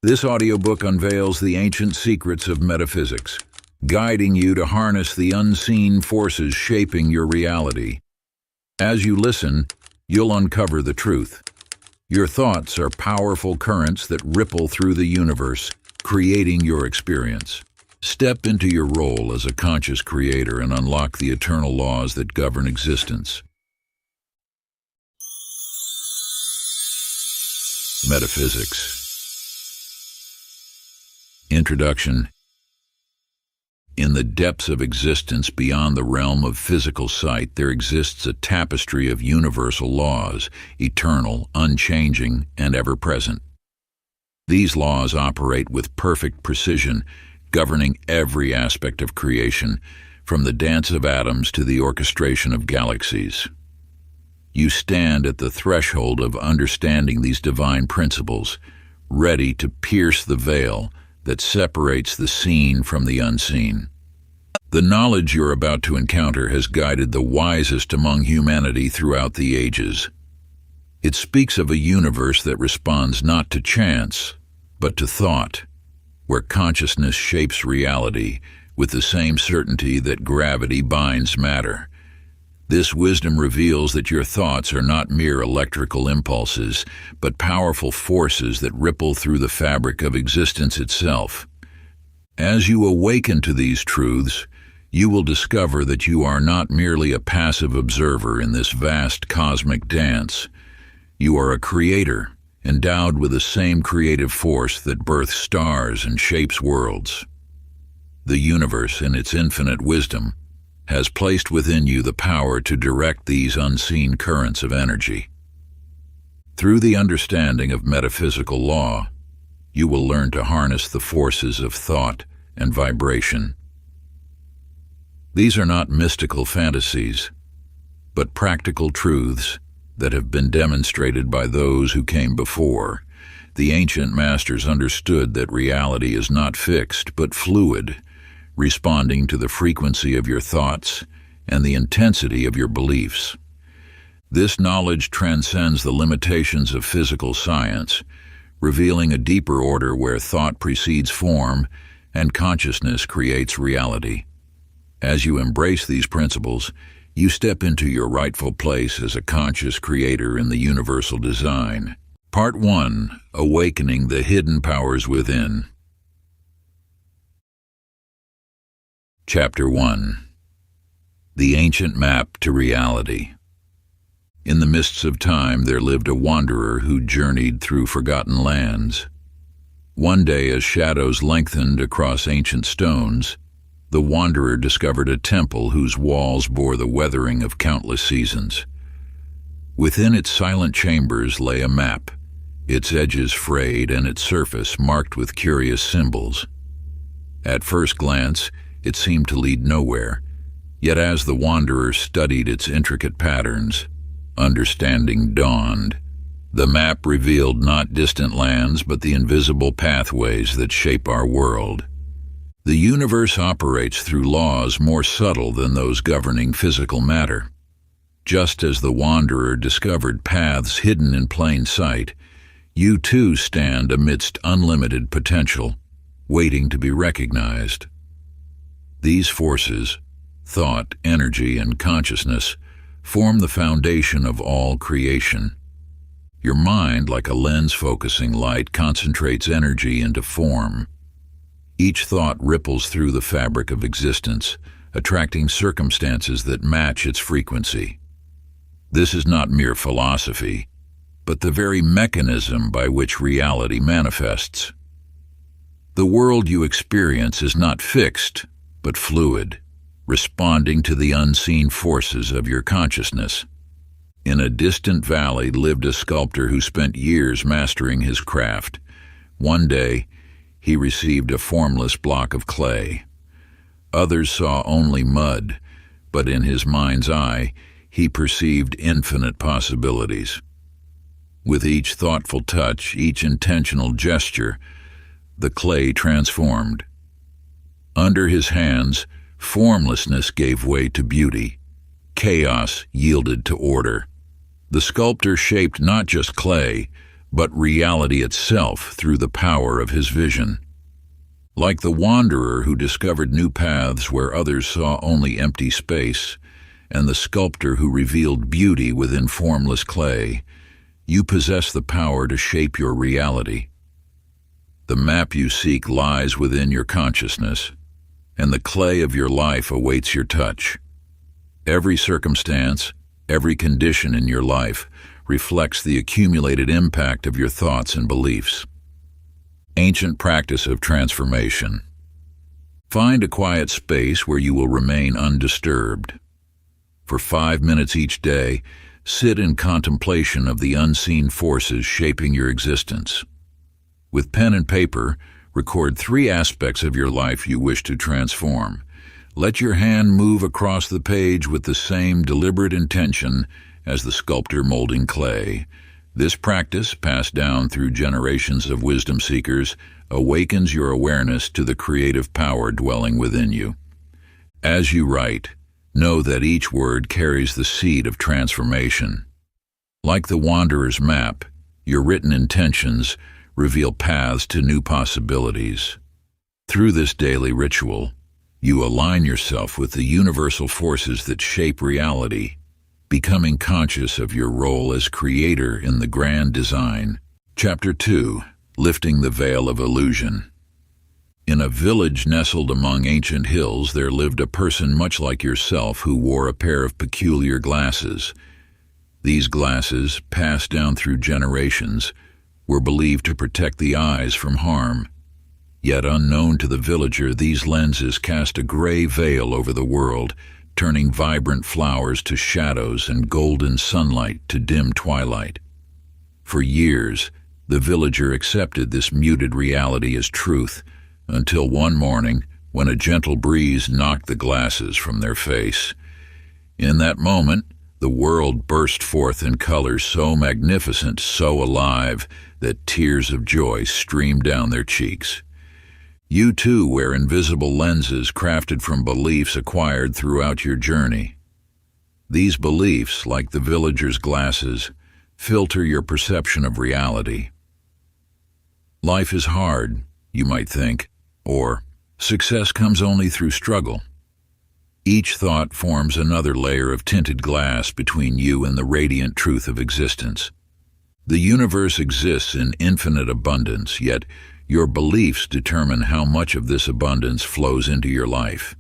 This audiobook unveils the ancient secrets of metaphysics, guiding you to harness the unseen forces shaping your reality. As you listen, you'll uncover the truth. Your thoughts are powerful currents that ripple through the universe, creating your experience. Step into your role as a conscious creator and unlock the eternal laws that govern existence. Metaphysics. Introduction. In the depths of existence beyond the realm of physical sight, there exists a tapestry of universal laws, eternal, unchanging, and ever-present. These laws operate with perfect precision, governing every aspect of creation, from the dance of atoms to the orchestration of galaxies. You stand at the threshold of understanding these divine principles, ready to pierce the veil that separates the seen from the unseen. The knowledge you're about to encounter has guided the wisest among humanity throughout the ages. It speaks of a universe that responds not to chance, but to thought, where consciousness shapes reality with the same certainty that gravity binds matter. This wisdom reveals that your thoughts are not mere electrical impulses, but powerful forces that ripple through the fabric of existence itself. As you awaken to these truths, you will discover that you are not merely a passive observer in this vast cosmic dance. You are a creator, endowed with the same creative force that births stars and shapes worlds. The universe, in its infinite wisdom, has placed within you the power to direct these unseen currents of energy. Through the understanding of metaphysical law, you will learn to harness the forces of thought and vibration. These are not mystical fantasies, but practical truths that have been demonstrated by those who came before. The ancient masters understood that reality is not fixed, but fluid, responding to the frequency of your thoughts and the intensity of your beliefs. This knowledge transcends the limitations of physical science, revealing a deeper order where thought precedes form and consciousness creates reality. As you embrace these principles, you step into your rightful place as a conscious creator in the universal design. Part 1. Awakening the Hidden Powers Within. Chapter 1. The Ancient Map to Reality. In the mists of time there lived a wanderer who journeyed through forgotten lands. One day, as shadows lengthened across ancient stones, the wanderer discovered a temple whose walls bore the weathering of countless seasons. Within its silent chambers lay a map, its edges frayed and its surface marked with curious symbols. At first glance, it seemed to lead nowhere, yet as the wanderer studied its intricate patterns, understanding dawned. The map revealed not distant lands, but the invisible pathways that shape our world. The universe operates through laws more subtle than those governing physical matter. Just as the wanderer discovered paths hidden in plain sight, you too stand amidst unlimited potential, waiting to be recognized. These forces, thought, energy, and consciousness, form the foundation of all creation. Your mind, like a lens-focusing light, concentrates energy into form. Each thought ripples through the fabric of existence, attracting circumstances that match its frequency. This is not mere philosophy, but the very mechanism by which reality manifests. The world you experience is not fixed, but fluid, responding to the unseen forces of your consciousness. In a distant valley lived a sculptor who spent years mastering his craft. One day, he received a formless block of clay. Others saw only mud, but in his mind's eye, he perceived infinite possibilities. With each thoughtful touch, each intentional gesture, the clay transformed. Under his hands, formlessness gave way to beauty. Chaos yielded to order. The sculptor shaped not just clay, but reality itself through the power of his vision. Like the wanderer who discovered new paths where others saw only empty space, and the sculptor who revealed beauty within formless clay, you possess the power to shape your reality. The map you seek lies within your consciousness, and the clay of your life awaits your touch. Every circumstance, every condition in your life reflects the accumulated impact of your thoughts and beliefs. Ancient practice of transformation. Find a quiet space where you will remain undisturbed. For 5 minutes each day, sit in contemplation of the unseen forces shaping your existence. With pen and paper, record 3 aspects of your life you wish to transform. Let your hand move across the page with the same deliberate intention as the sculptor molding clay. This practice, passed down through generations of wisdom seekers, awakens your awareness to the creative power dwelling within you. As you write, know that each word carries the seed of transformation. Like the wanderer's map, your written intentions reveal paths to new possibilities. Through this daily ritual, you align yourself with the universal forces that shape reality, becoming conscious of your role as creator in the grand design. Chapter 2. Lifting the Veil of Illusion. In a village nestled among ancient hills, there lived a person much like yourself who wore a pair of peculiar glasses. These glasses, passed down through generations, were believed to protect the eyes from harm. Yet unknown to the villager, these lenses cast a gray veil over the world, turning vibrant flowers to shadows and golden sunlight to dim twilight. For years, the villager accepted this muted reality as truth, until one morning, when a gentle breeze knocked the glasses from their face. In that moment, the world burst forth in colors so magnificent, so alive, that tears of joy streamed down their cheeks. You too wear invisible lenses crafted from beliefs acquired throughout your journey. These beliefs, like the villager's glasses, filter your perception of reality. Life is hard, you might think, or success comes only through struggle. Each thought forms another layer of tinted glass between you and the radiant truth of existence. The universe exists in infinite abundance, yet your beliefs determine how much of this abundance flows into your life.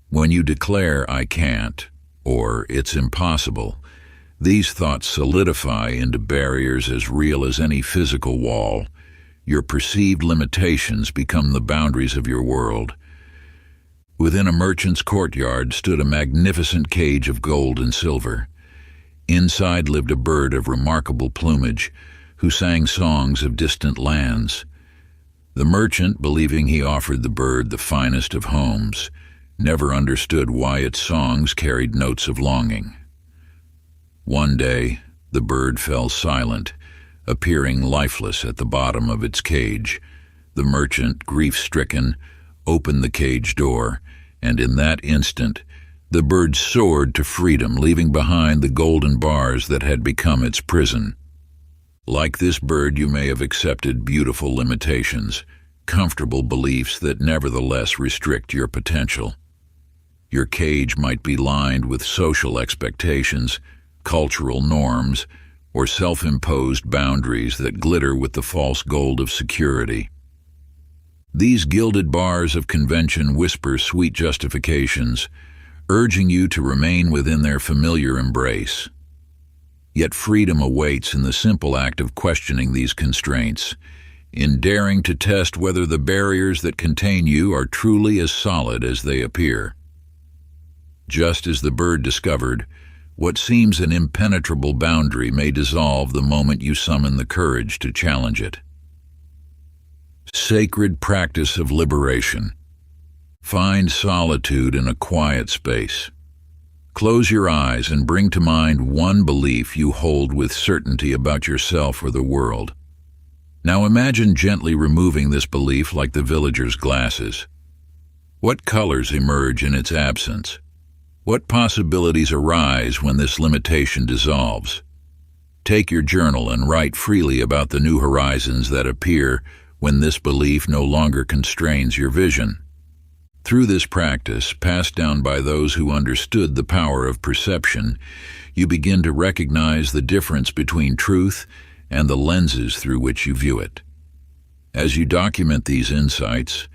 When you declare, "I can't," or "it's impossible," these thoughts solidify into barriers as real as any physical wall. Your perceived limitations become the boundaries of your world. Within a merchant's courtyard stood a magnificent cage of gold and silver. Inside lived a bird of remarkable plumage, who sang songs of distant lands. The merchant, believing he offered the bird the finest of homes, never understood why its songs carried notes of longing. One day, the bird fell silent, appearing lifeless at the bottom of its cage. The merchant, grief-stricken, opened the cage door, and in that instant, the bird soared to freedom, leaving behind the golden bars that had become its prison. Like this bird, you may have accepted beautiful limitations, comfortable beliefs that nevertheless restrict your potential. Your cage might be lined with social expectations, cultural norms, or self-imposed boundaries that glitter with the false gold of security. These gilded bars of convention whisper sweet justifications, urging you to remain within their familiar embrace. Yet freedom awaits in the simple act of questioning these constraints, in daring to test whether the barriers that contain you are truly as solid as they appear. Just as the bird discovered, what seems an impenetrable boundary may dissolve the moment you summon the courage to challenge it. Sacred practice of liberation. Find solitude in a quiet space. Close your eyes and bring to mind one belief you hold with certainty about yourself or the world. Now imagine gently removing this belief like the villager's glasses. What colors emerge in its absence? What possibilities arise when this limitation dissolves? Take your journal and write freely about the new horizons that appear when this belief no longer constrains your vision. Through this practice, passed down by those who understood the power of perception, you begin to recognize the difference between truth and the lenses through which you view it. As you document these insights,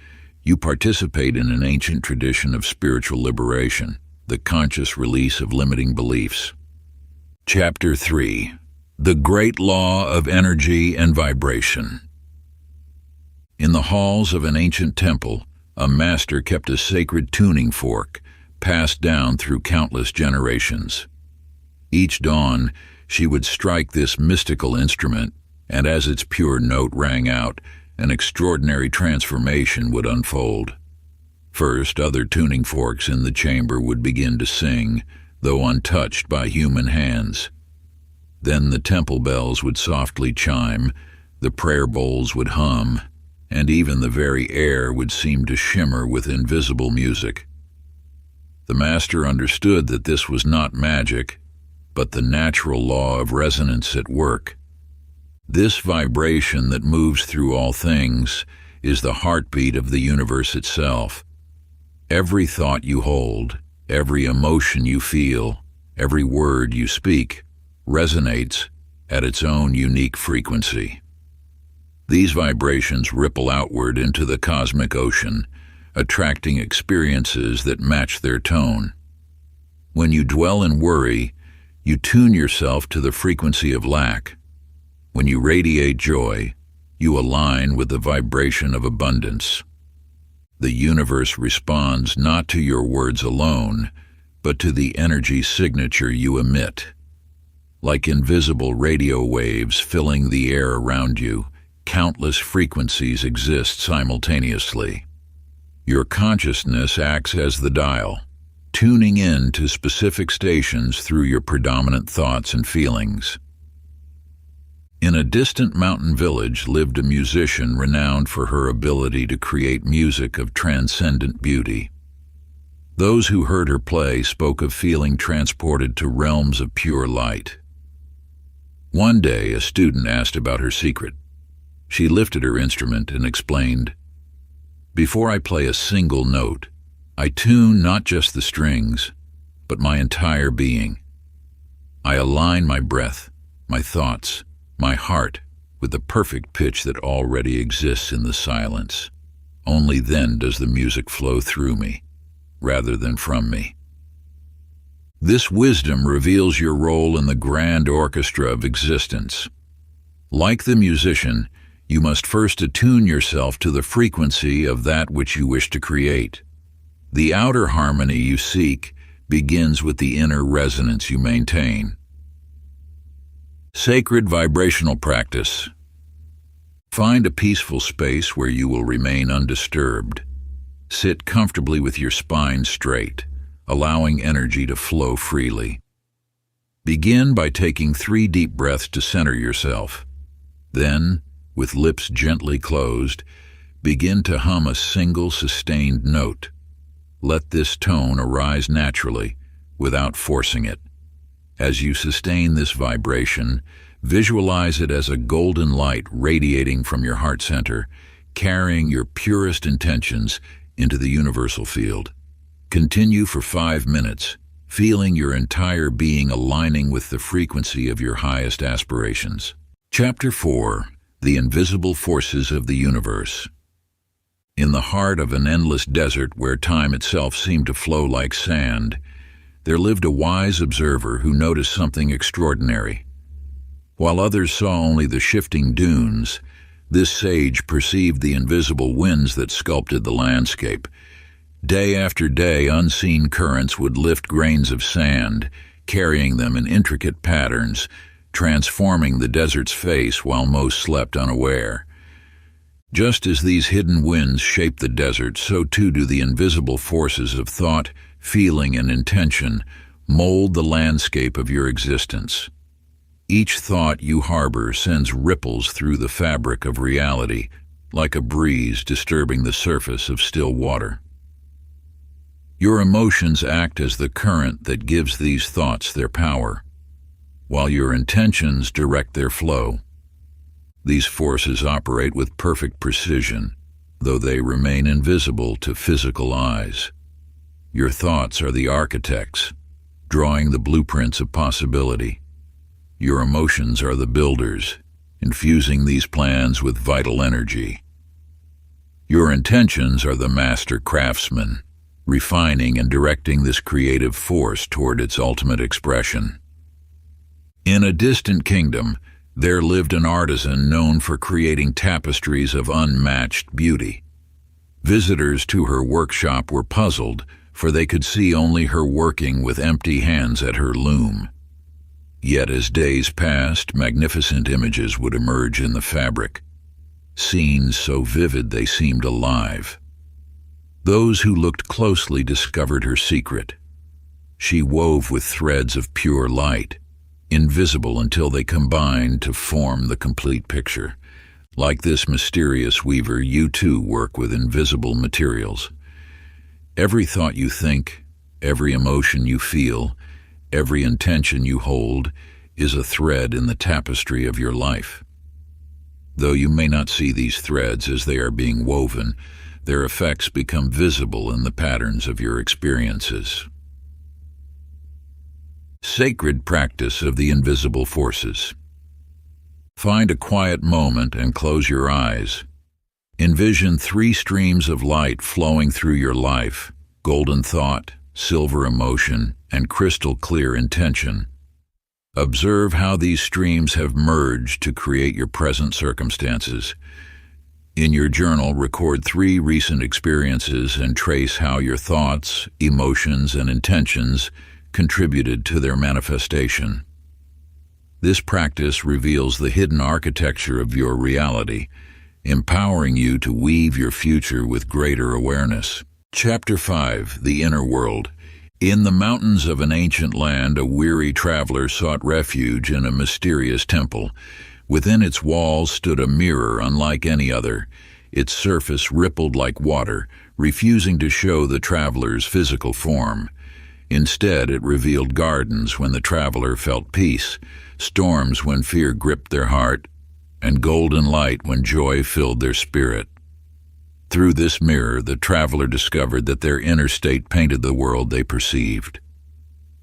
you participate in an ancient tradition of spiritual liberation, the conscious release of limiting beliefs. Chapter 3. The Great Law of Energy and Vibration. In the halls of an ancient temple, a master kept a sacred tuning fork, passed down through countless generations. Each dawn, she would strike this mystical instrument, and as its pure note rang out, an extraordinary transformation would unfold. First, other tuning forks in the chamber would begin to sing, though untouched by human hands. Then the temple bells would softly chime, the prayer bowls would hum, and even the very air would seem to shimmer with invisible music. The master understood that this was not magic, but the natural law of resonance at work. This vibration that moves through all things is the heartbeat of the universe itself. Every thought you hold, every emotion you feel, every word you speak, resonates at its own unique frequency. These vibrations ripple outward into the cosmic ocean, attracting experiences that match their tone. When you dwell in worry, you tune yourself to the frequency of lack. When you radiate joy, you align with the vibration of abundance. The universe responds not to your words alone, but to the energy signature you emit. Like invisible radio waves filling the air around you, countless frequencies exist simultaneously. Your consciousness acts as the dial, tuning in to specific stations through your predominant thoughts and feelings. In a distant mountain village lived a musician renowned for her ability to create music of transcendent beauty. Those who heard her play spoke of feeling transported to realms of pure light. One day, a student asked about her secret. She lifted her instrument and explained, "Before I play a single note, I tune not just the strings, but my entire being. I align my breath, my thoughts, my heart with the perfect pitch that already exists in the silence. Only then does the music flow through me, rather than from me." This wisdom reveals your role in the grand orchestra of existence. Like the musician, you must first attune yourself to the frequency of that which you wish to create. The outer harmony you seek begins with the inner resonance you maintain. Sacred vibrational practice. Find a peaceful space where you will remain undisturbed. Sit comfortably with your spine straight, allowing energy to flow freely. Begin by taking 3 deep breaths to center yourself. Then, with lips gently closed, begin to hum a single sustained note. Let this tone arise naturally, without forcing it. As you sustain this vibration, visualize it as a golden light radiating from your heart center, carrying your purest intentions into the universal field. Continue for 5 minutes, feeling your entire being aligning with the frequency of your highest aspirations. Chapter 4. The Invisible Forces of the Universe. In the heart of an endless desert where time itself seemed to flow like sand, there lived a wise observer who noticed something extraordinary. While others saw only the shifting dunes, this sage perceived the invisible winds that sculpted the landscape. Day after day, unseen currents would lift grains of sand, carrying them in intricate patterns, transforming the desert's face while most slept unaware. Just as these hidden winds shape the desert, so too do the invisible forces of thought, feeling, and intention mold the landscape of your existence. Each thought you harbor sends ripples through the fabric of reality, like a breeze disturbing the surface of still water. Your emotions act as the current that gives these thoughts their power. while your intentions direct their flow. These forces operate with perfect precision, though they remain invisible to physical eyes. Your thoughts are the architects, drawing the blueprints of possibility. Your emotions are the builders, infusing these plans with vital energy. Your intentions are the master craftsmen, refining and directing this creative force toward its ultimate expression. In a distant kingdom, there lived an artisan known for creating tapestries of unmatched beauty. Visitors to her workshop were puzzled, for they could see only her working with empty hands at her loom. Yet as days passed, magnificent images would emerge in the fabric, scenes so vivid they seemed alive. Those who looked closely discovered her secret. She wove with threads of pure light, invisible until they combined to form the complete picture. Like this mysterious weaver, you too work with invisible materials. Every thought you think, every emotion you feel, every intention you hold is a thread in the tapestry of your life. Though you may not see these threads as they are being woven, their effects become visible in the patterns of your experiences. Sacred practice of the invisible forces. Find a quiet moment and close your eyes. Envision 3 streams of light flowing through your life: golden thought, silver emotion, and crystal clear intention. Observe how these streams have merged to create your present circumstances. In your journal, record 3 recent experiences and trace how your thoughts, emotions, and intentions contributed to their manifestation. This practice reveals the hidden architecture of your reality, empowering you to weave your future with greater awareness. Chapter 5. The Inner World. In the mountains of an ancient land, a weary traveler sought refuge in a mysterious temple. Within its walls stood a mirror unlike any other. Its surface rippled like water, refusing to show the traveler's physical form. Instead, it revealed gardens when the traveler felt peace, storms when fear gripped their heart, and golden light when joy filled their spirit. Through this mirror, the traveler discovered that their inner state painted the world they perceived.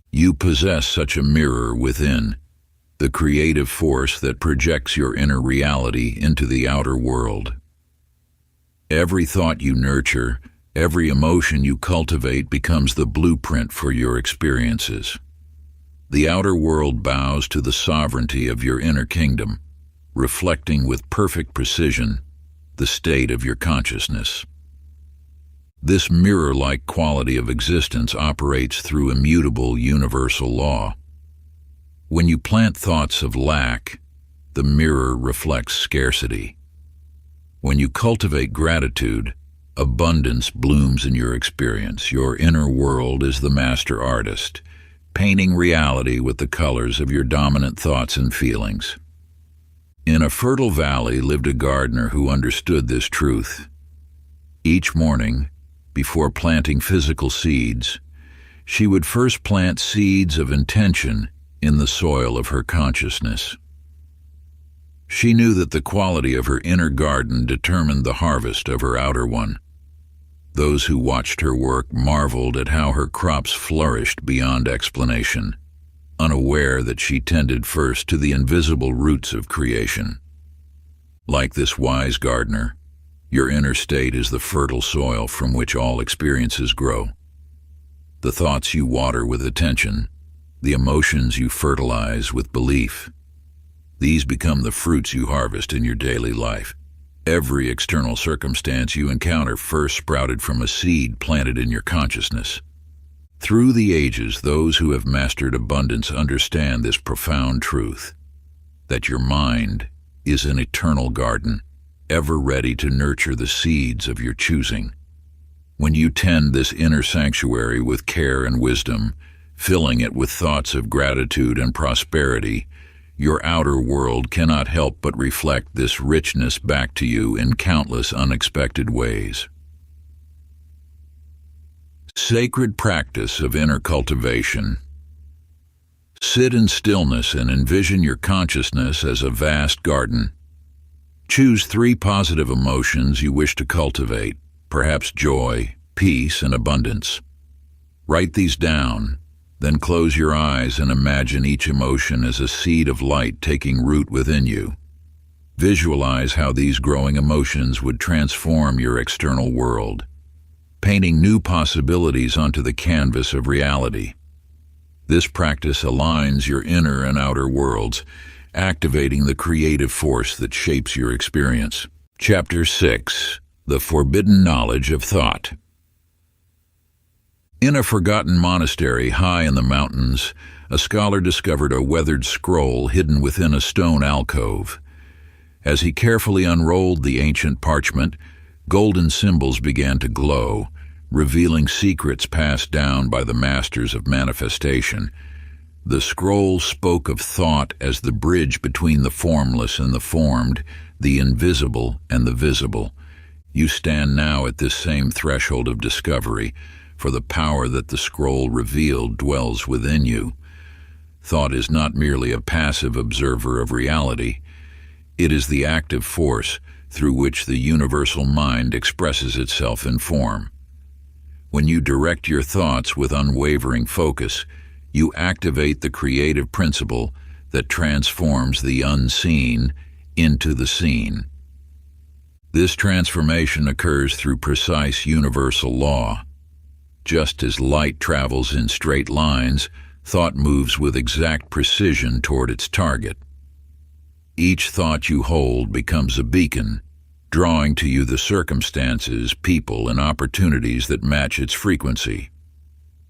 You possess such a mirror within, the creative force that projects your inner reality into the outer world. Every thought you nurture, every emotion you cultivate becomes the blueprint for your experiences. The outer world bows to the sovereignty of your inner kingdom, reflecting with perfect precision the state of your consciousness. This mirror-like quality of existence operates through immutable universal law. When you plant thoughts of lack, the mirror reflects scarcity. When you cultivate gratitude, abundance blooms in your experience. Your inner world is the master artist, painting reality with the colors of your dominant thoughts and feelings. In a fertile valley lived a gardener who understood this truth. Each morning, before planting physical seeds, she would first plant seeds of intention in the soil of her consciousness. She knew that the quality of her inner garden determined the harvest of her outer one. Those who watched her work marveled at how her crops flourished beyond explanation, unaware that she tended first to the invisible roots of creation. Like this wise gardener, your inner state is the fertile soil from which all experiences grow. The thoughts you water with attention, the emotions you fertilize with belief, these become the fruits you harvest in your daily life. Every external circumstance you encounter first sprouted from a seed planted in your consciousness. Through the ages, those who have mastered abundance understand this profound truth, that your mind is an eternal garden, ever ready to nurture the seeds of your choosing. When you tend this inner sanctuary with care and wisdom, filling it with thoughts of gratitude and prosperity, your outer world cannot help but reflect this richness back to you in countless unexpected ways. Sacred practice of inner cultivation. Sit in stillness and envision your consciousness as a vast garden. Choose 3 positive emotions you wish to cultivate, perhaps joy, peace, and abundance. Write these down, then close your eyes and imagine each emotion as a seed of light taking root within you. Visualize how these growing emotions would transform your external world, painting new possibilities onto the canvas of reality. This practice aligns your inner and outer worlds, activating the creative force that shapes your experience. Chapter 6: The Forbidden Knowledge of Thought. In a forgotten monastery high in the mountains, a scholar discovered a weathered scroll hidden within a stone alcove. As he carefully unrolled the ancient parchment, golden symbols began to glow, revealing secrets passed down by the masters of manifestation. The scroll spoke of thought as the bridge between the formless and the formed, the invisible and the visible. You stand now at this same threshold of discovery, for the power that the scroll revealed dwells within you. Thought is not merely a passive observer of reality. It is the active force through which the universal mind expresses itself in form. When you direct your thoughts with unwavering focus, you activate the creative principle that transforms the unseen into the seen. This transformation occurs through precise universal law. Just as light travels in straight lines, thought moves with exact precision toward its target. Each thought you hold becomes a beacon, drawing to you the circumstances, people, and opportunities that match its frequency.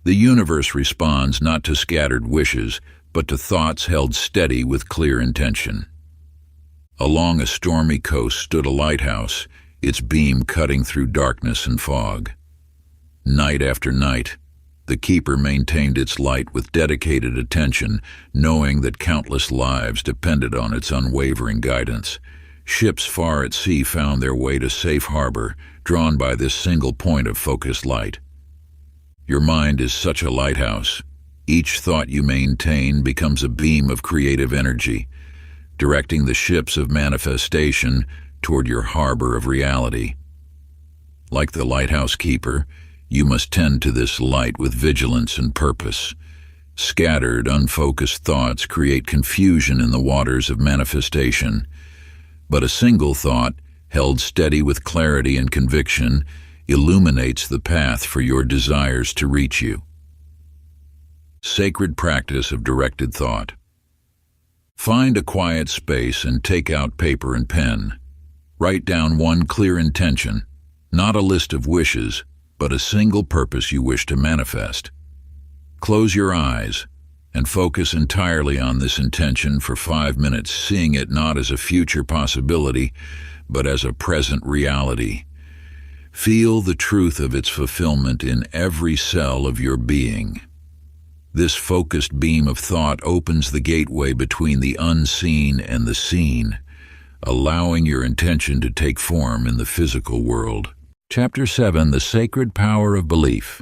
The universe responds not to scattered wishes, but to thoughts held steady with clear intention. Along a stormy coast stood a lighthouse, its beam cutting through darkness and fog. Night after night, the keeper maintained its light with dedicated attention, knowing that countless lives depended on its unwavering guidance. Ships far at sea found their way to safe harbor, drawn by this single point of focused light. Your mind is such a lighthouse. Each thought you maintain becomes a beam of creative energy, directing the ships of manifestation toward your harbor of reality. Like the lighthouse keeper, you must tend to this light with vigilance and purpose. Scattered, unfocused thoughts create confusion in the waters of manifestation, but a single thought, held steady with clarity and conviction, illuminates the path for your desires to reach you. Sacred practice of directed thought. Find a quiet space and take out paper and pen. Write down one clear intention, not a list of wishes, but a single purpose you wish to manifest. Close your eyes and focus entirely on this intention for 5 minutes, seeing it not as a future possibility, but as a present reality. Feel the truth of its fulfillment in every cell of your being. This focused beam of thought opens the gateway between the unseen and the seen, allowing your intention to take form in the physical world. Chapter 7: The Sacred Power of Belief.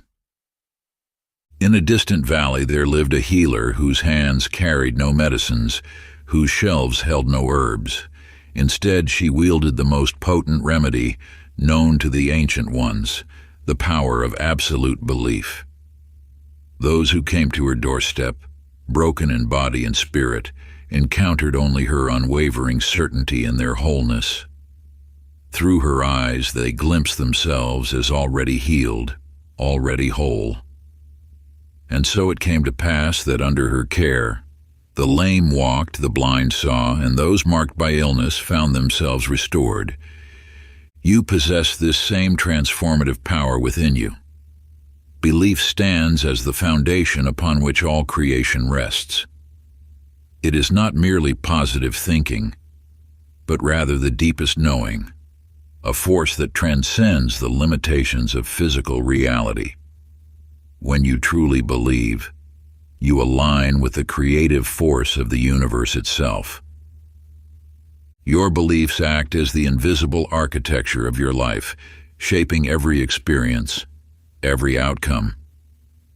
In a distant valley there lived a healer whose hands carried no medicines, whose shelves held no herbs. Instead, she wielded the most potent remedy known to the ancient ones, the power of absolute belief. Those who came to her doorstep, broken in body and spirit, encountered only her unwavering certainty in their wholeness. Through her eyes they glimpsed themselves as already healed, already whole. And so it came to pass that under her care, the lame walked, the blind saw, and those marked by illness found themselves restored. You possess this same transformative power within you. Belief stands as the foundation upon which all creation rests. It is not merely positive thinking, but rather the deepest knowing, a force that transcends the limitations of physical reality. When you truly believe, you align with the creative force of the universe itself. Your beliefs act as the invisible architecture of your life, shaping every experience, every outcome.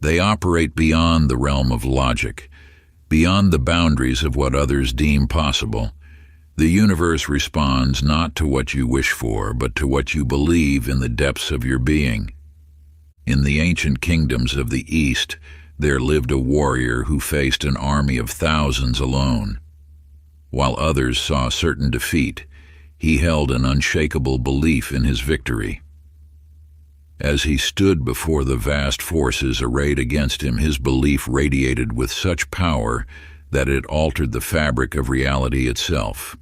They operate beyond the realm of logic, Beyond the boundaries of what others deem possible, the universe responds not to what you wish for, but to what you believe in the depths of your being. In the ancient kingdoms of the East, there lived a warrior who faced an army of thousands alone. While others saw certain defeat, he held an unshakable belief in his victory. As he stood before the vast forces arrayed against him, his belief radiated with such power that it altered the fabric of reality itself.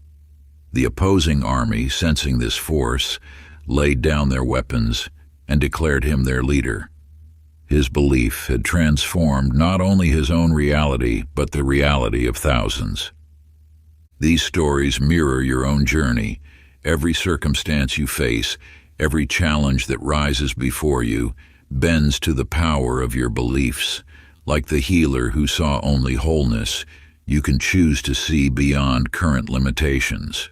The opposing army, sensing this force, laid down their weapons and declared him their leader. His belief had transformed not only his own reality, but the reality of thousands. These stories mirror your own journey. Every circumstance you face, every challenge that rises before you, bends to the power of your beliefs. Like the healer who saw only wholeness, you can choose to see beyond current limitations.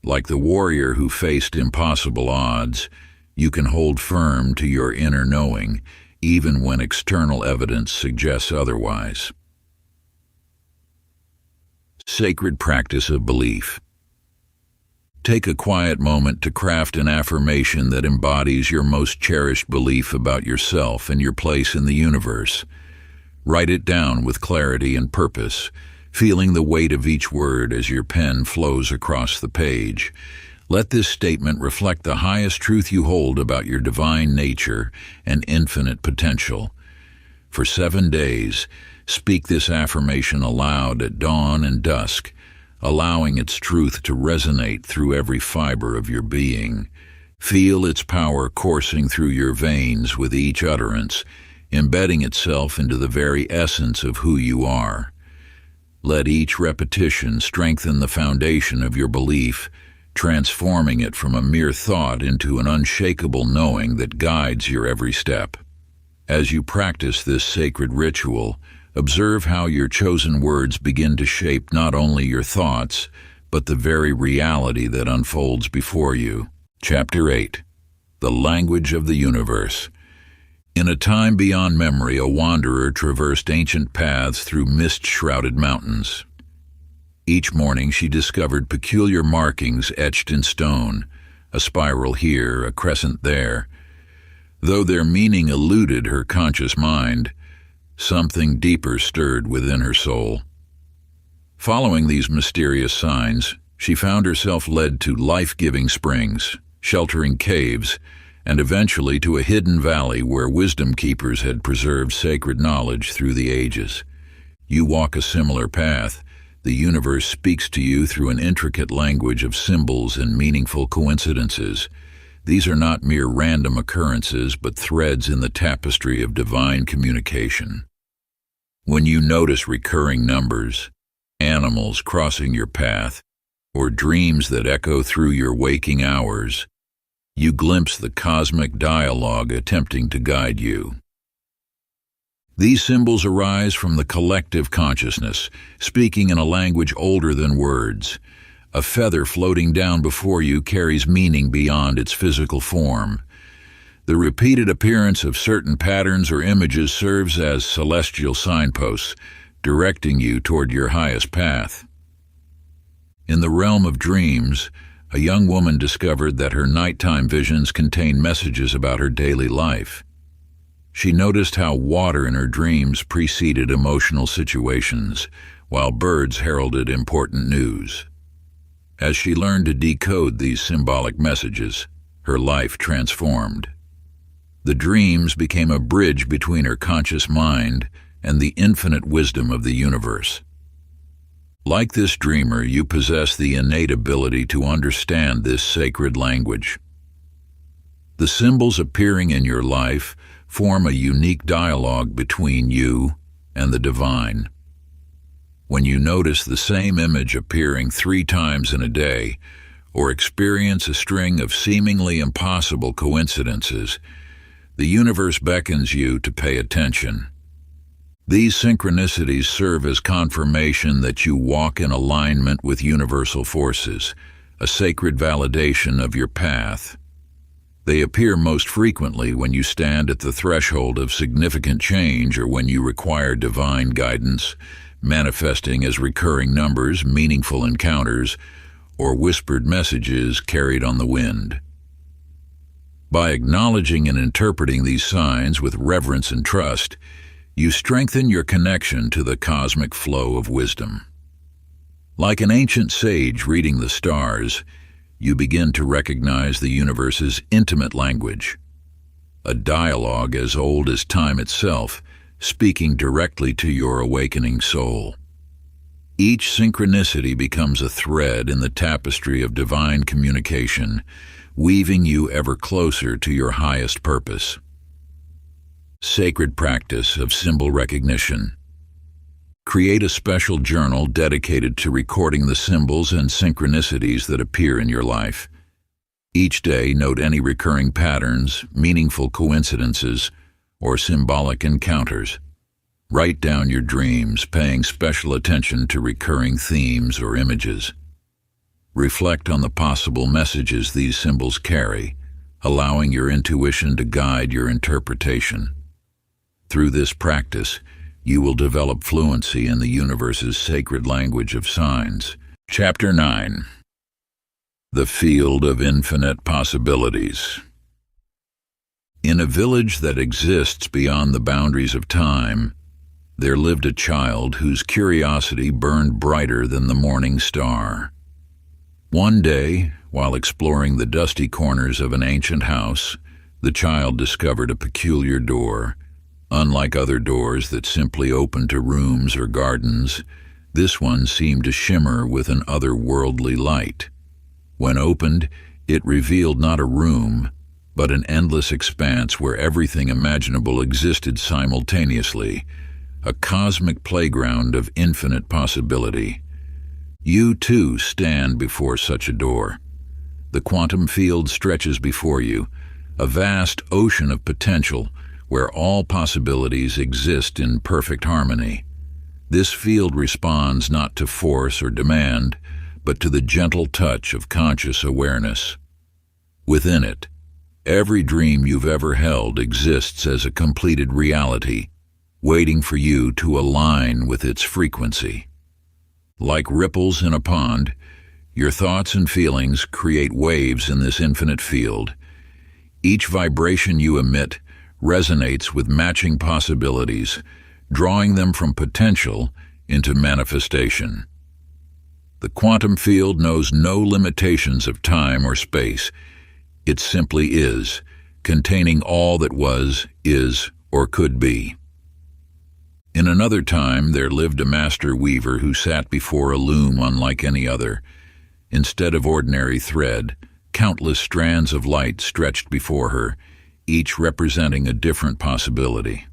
Like the warrior who faced impossible odds, you can hold firm to your inner knowing, even when external evidence suggests otherwise. Sacred practice of belief. Take a quiet moment to craft an affirmation that embodies your most cherished belief about yourself and your place in the universe. Write it down with clarity and purpose, feeling the weight of each word as your pen flows across the page. Let this statement reflect the highest truth you hold about your divine nature and infinite potential. For 7 days, speak this affirmation aloud at dawn and dusk, allowing its truth to resonate through every fiber of your being. Feel its power coursing through your veins with each utterance, embedding itself into the very essence of who you are. Let each repetition strengthen the foundation of your belief, transforming it from a mere thought into an unshakable knowing that guides your every step. As you practice this sacred ritual, observe how your chosen words begin to shape not only your thoughts, but the very reality that unfolds before you. Chapter 8. The Language of the Universe. In a time beyond memory, a wanderer traversed ancient paths through mist-shrouded mountains. Each morning she discovered peculiar markings etched in stone, a spiral here, a crescent there. Though their meaning eluded her conscious mind, something deeper stirred within her soul. Following these mysterious signs, she found herself led to life-giving springs, sheltering caves, and eventually to a hidden valley where wisdom keepers had preserved sacred knowledge through the ages. You walk a similar path. The universe speaks to you through an intricate language of symbols and meaningful coincidences. These are not mere random occurrences, but threads in the tapestry of divine communication. When you notice recurring numbers, animals crossing your path, or dreams that echo through your waking hours, you glimpse the cosmic dialogue attempting to guide you. These symbols arise from the collective consciousness, speaking in a language older than words. A feather floating down before you carries meaning beyond its physical form. The repeated appearance of certain patterns or images serves as celestial signposts, directing you toward your highest path. In the realm of dreams, a young woman discovered that her nighttime visions contained messages about her daily life. She noticed how water in her dreams preceded emotional situations, while birds heralded important news. As she learned to decode these symbolic messages, her life transformed. The dreams became a bridge between her conscious mind and the infinite wisdom of the universe. Like this dreamer, you possess the innate ability to understand this sacred language. The symbols appearing in your life form a unique dialogue between you and the divine. When you notice the same image appearing 3 times in a day, or experience a string of seemingly impossible coincidences, the universe beckons you to pay attention. These synchronicities serve as confirmation that you walk in alignment with universal forces, a sacred validation of your path. They appear most frequently when you stand at the threshold of significant change or when you require divine guidance, manifesting as recurring numbers, meaningful encounters, or whispered messages carried on the wind. By acknowledging and interpreting these signs with reverence and trust, you strengthen your connection to the cosmic flow of wisdom. Like an ancient sage reading the stars, you begin to recognize the universe's intimate language, a dialogue as old as time itself, speaking directly to your awakening soul. Each synchronicity becomes a thread in the tapestry of divine communication, weaving you ever closer to your highest purpose. Sacred practice of symbol recognition. Create a special journal dedicated to recording the symbols and synchronicities that appear in your life. Each day, note any recurring patterns, meaningful coincidences, or symbolic encounters. Write down your dreams, paying special attention to recurring themes or images. Reflect on the possible messages these symbols carry, allowing your intuition to guide your interpretation. Through this practice, you will develop fluency in the universe's sacred language of signs. Chapter 9. The Field of Infinite Possibilities. In a village that exists beyond the boundaries of time, there lived a child whose curiosity burned brighter than the morning star. One day, while exploring the dusty corners of an ancient house, the child discovered a peculiar door. Unlike other doors that simply opened to rooms or gardens, this one seemed to shimmer with an otherworldly light. When opened, it revealed not a room, but an endless expanse where everything imaginable existed simultaneously, a cosmic playground of infinite possibility. You, too, stand before such a door. The quantum field stretches before you, a vast ocean of potential where all possibilities exist in perfect harmony. This field responds not to force or demand, but to the gentle touch of conscious awareness. Within it, every dream you've ever held exists as a completed reality, waiting for you to align with its frequency. Like ripples in a pond, your thoughts and feelings create waves in this infinite field. Each vibration you emit resonates with matching possibilities, drawing them from potential into manifestation. The quantum field knows no limitations of time or space. It simply is, containing all that was, is, or could be. In another time, there lived a master weaver who sat before a loom unlike any other. Instead of ordinary thread, countless strands of light stretched before her, each representing a different possibility.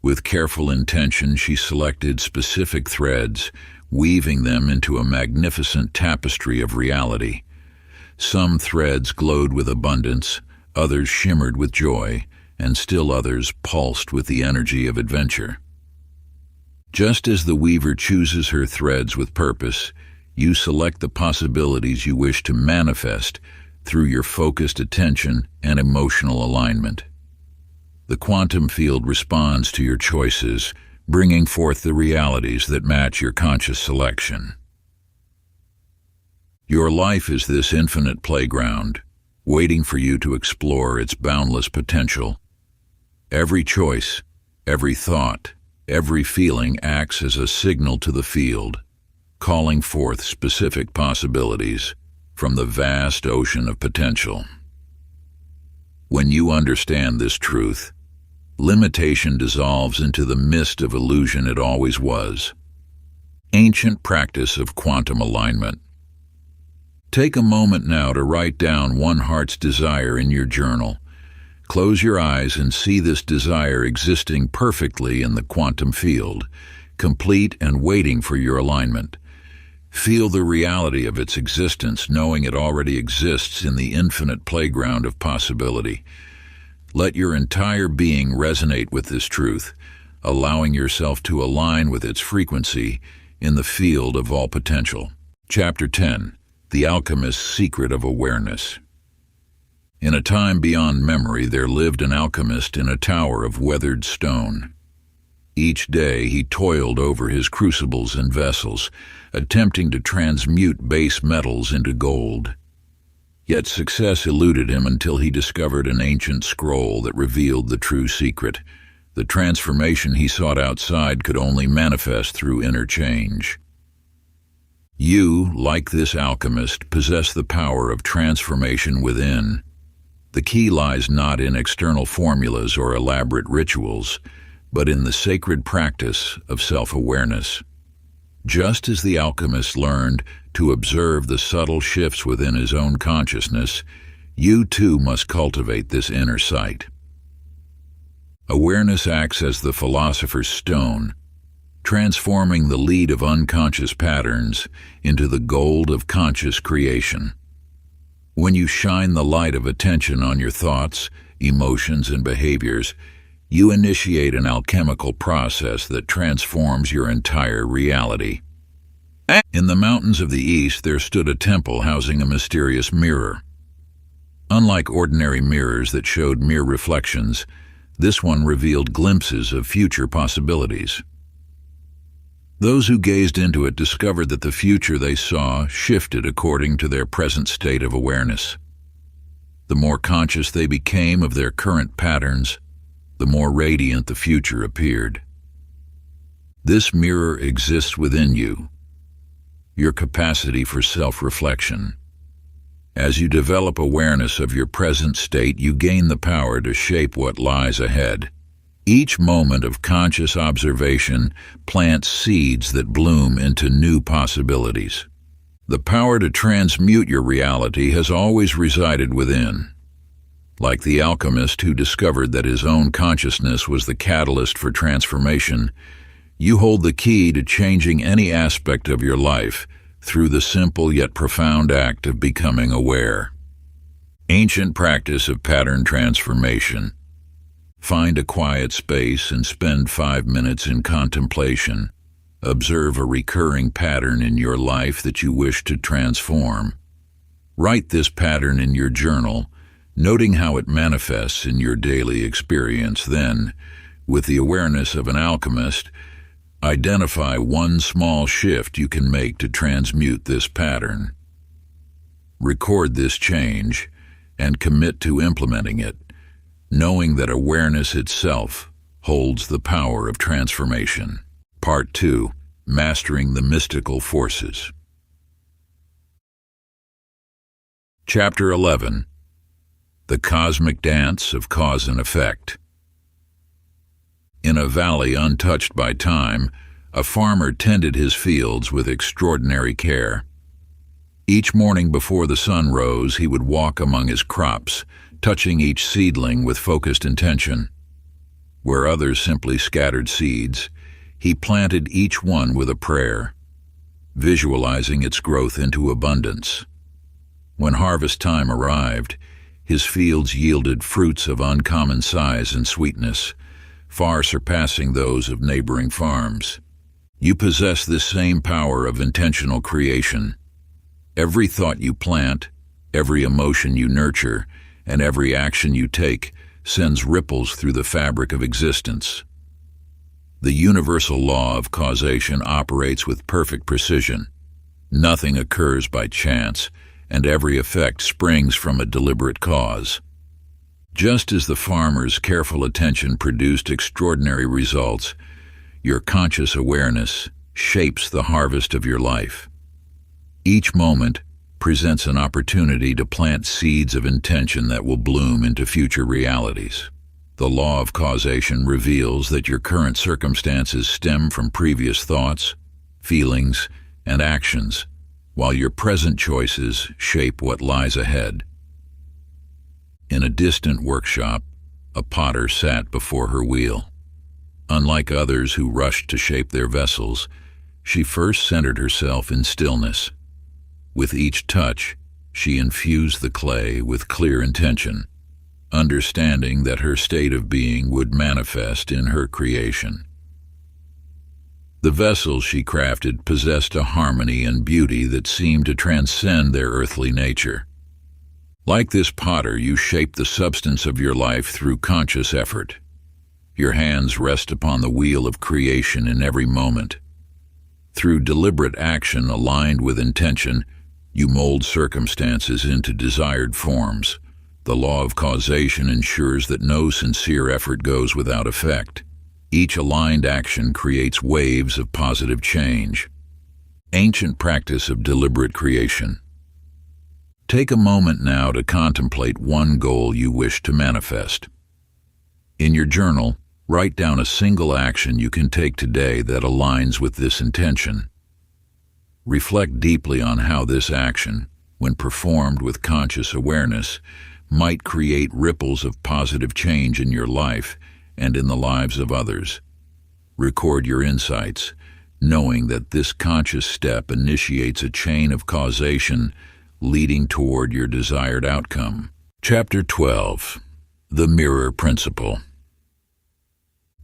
With careful intention, she selected specific threads, weaving them into a magnificent tapestry of reality. Some threads glowed with abundance, others shimmered with joy, and still others pulsed with the energy of adventure. Just as the weaver chooses her threads with purpose, you select the possibilities you wish to manifest through your focused attention and emotional alignment. The quantum field responds to your choices, bringing forth the realities that match your conscious selection. Your life is this infinite playground, waiting for you to explore its boundless potential. Every choice, every thought, every feeling acts as a signal to the field, calling forth specific possibilities from the vast ocean of potential. When you understand this truth, limitation dissolves into the mist of illusion it always was. Ancient practice of quantum alignment. Take a moment now to write down one heart's desire in your journal. Close your eyes and see this desire existing perfectly in the quantum field, complete and waiting for your alignment. Feel the reality of its existence, knowing it already exists in the infinite playground of possibility. Let your entire being resonate with this truth, allowing yourself to align with its frequency in the field of all potential. Chapter 10. The Alchemist's Secret of Awareness. In a time beyond memory, there lived an alchemist in a tower of weathered stone. Each day he toiled over his crucibles and vessels, attempting to transmute base metals into gold. Yet success eluded him until he discovered an ancient scroll that revealed the true secret. The transformation he sought outside could only manifest through inner change. You, like this alchemist, possess the power of transformation within. The key lies not in external formulas or elaborate rituals, but in the sacred practice of self-awareness. Just as the alchemist learned to observe the subtle shifts within his own consciousness, you too must cultivate this inner sight. Awareness acts as the philosopher's stone, transforming the lead of unconscious patterns into the gold of conscious creation. When you shine the light of attention on your thoughts, emotions, and behaviors, you initiate an alchemical process that transforms your entire reality. In the mountains of the east, there stood a temple housing a mysterious mirror. Unlike ordinary mirrors that showed mere reflections, this one revealed glimpses of future possibilities. Those who gazed into it discovered that the future they saw shifted according to their present state of awareness. The more conscious they became of their current patterns, the more radiant the future appeared. This mirror exists within you, your capacity for self-reflection. As you develop awareness of your present state, you gain the power to shape what lies ahead. Each moment of conscious observation plants seeds that bloom into new possibilities. The power to transmute your reality has always resided within. Like the alchemist who discovered that his own consciousness was the catalyst for transformation, you hold the key to changing any aspect of your life through the simple yet profound act of becoming aware. Ancient practice of pattern transformation. Find a quiet space and spend 5 minutes in contemplation. Observe a recurring pattern in your life that you wish to transform. Write this pattern in your journal, noting how it manifests in your daily experience. Then, with the awareness of an alchemist, identify one small shift you can make to transmute this pattern. Record this change and commit to implementing it, knowing that awareness itself holds the power of transformation. Part 2. Mastering the Mystical Forces. Chapter 11. The Cosmic Dance of Cause and Effect. In a valley untouched by time, a farmer tended his fields with extraordinary care. Each morning before the sun rose, he would walk among his crops, touching each seedling with focused intention. Where others simply scattered seeds, he planted each one with a prayer, visualizing its growth into abundance. When harvest time arrived, his fields yielded fruits of uncommon size and sweetness, far surpassing those of neighboring farms. You possess this same power of intentional creation. Every thought you plant, every emotion you nurture, and every action you take sends ripples through the fabric of existence. The universal law of causation operates with perfect precision. Nothing occurs by chance, and every effect springs from a deliberate cause. Just as the farmer's careful attention produced extraordinary results, your conscious awareness shapes the harvest of your life. Each moment presents an opportunity to plant seeds of intention that will bloom into future realities. The law of causation reveals that your current circumstances stem from previous thoughts, feelings, and actions, while your present choices shape what lies ahead. In a distant workshop, a potter sat before her wheel. Unlike others who rushed to shape their vessels, she first centered herself in stillness. With each touch, she infused the clay with clear intention, understanding that her state of being would manifest in her creation. The vessels she crafted possessed a harmony and beauty that seemed to transcend their earthly nature. Like this potter, you shape the substance of your life through conscious effort. Your hands rest upon the wheel of creation in every moment. Through deliberate action aligned with intention, you mold circumstances into desired forms. The law of causation ensures that no sincere effort goes without effect. Each aligned action creates waves of positive change. Ancient practice of deliberate creation. Take a moment now to contemplate one goal you wish to manifest. In your journal, write down a single action you can take today that aligns with this intention. Reflect deeply on how this action, when performed with conscious awareness, might create ripples of positive change in your life and in the lives of others. Record your insights, knowing that this conscious step initiates a chain of causation leading toward your desired outcome. Chapter 12. The Mirror Principle.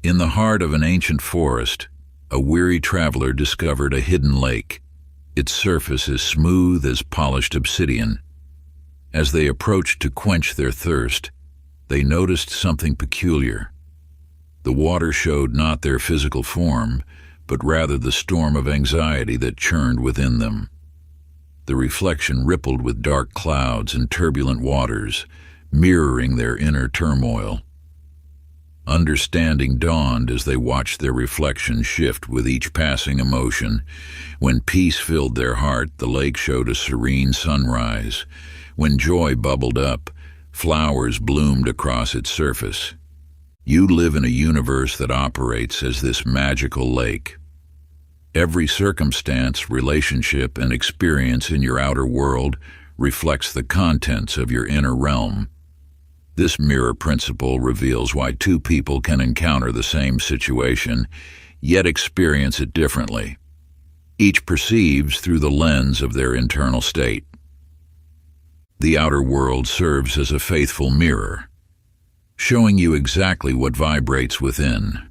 In the heart of an ancient forest, a weary traveler discovered a hidden lake, its surface as smooth as polished obsidian. As they approached to quench their thirst, they noticed something peculiar. The water showed not their physical form, but rather the storm of anxiety that churned within them. The reflection rippled with dark clouds and turbulent waters, mirroring their inner turmoil. Understanding dawned as they watched their reflection shift with each passing emotion. When peace filled their heart, the lake showed a serene sunrise. When joy bubbled up, flowers bloomed across its surface. You live in a universe that operates as this magical lake. Every circumstance, relationship, and experience in your outer world reflects the contents of your inner realm. This mirror principle reveals why two people can encounter the same situation, yet experience it differently. Each perceives through the lens of their internal state. The outer world serves as a faithful mirror, showing you exactly what vibrates within.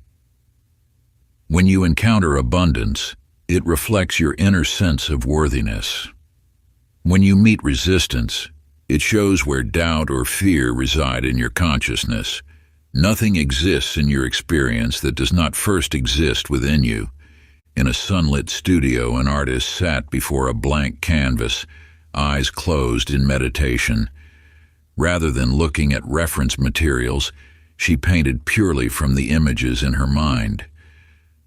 When you encounter abundance, it reflects your inner sense of worthiness. When you meet resistance, it shows where doubt or fear reside in your consciousness. Nothing exists in your experience that does not first exist within you. In a sunlit studio, an artist sat before a blank canvas, eyes closed in meditation. Rather than looking at reference materials, she painted purely from the images in her mind.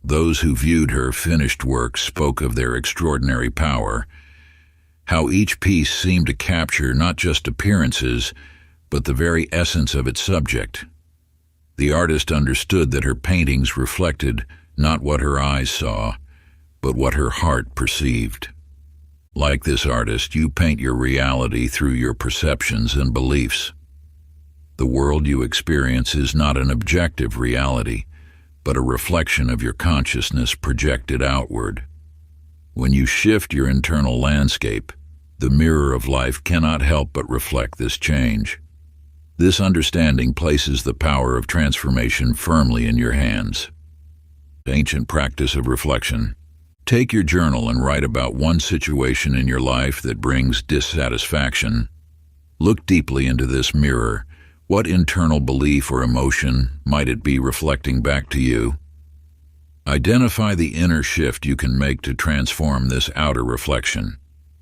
Those who viewed her finished work spoke of their extraordinary power, how each piece seemed to capture not just appearances, but the very essence of its subject. The artist understood that her paintings reflected not what her eyes saw, but what her heart perceived. Like this artist, you paint your reality through your perceptions and beliefs. The world you experience is not an objective reality, but a reflection of your consciousness projected outward. When you shift your internal landscape, the mirror of life cannot help but reflect this change. This understanding places the power of transformation firmly in your hands. Ancient practice of reflection. Take your journal and write about one situation in your life that brings dissatisfaction. Look deeply into this mirror. What internal belief or emotion might it be reflecting back to you? Identify the inner shift you can make to transform this outer reflection.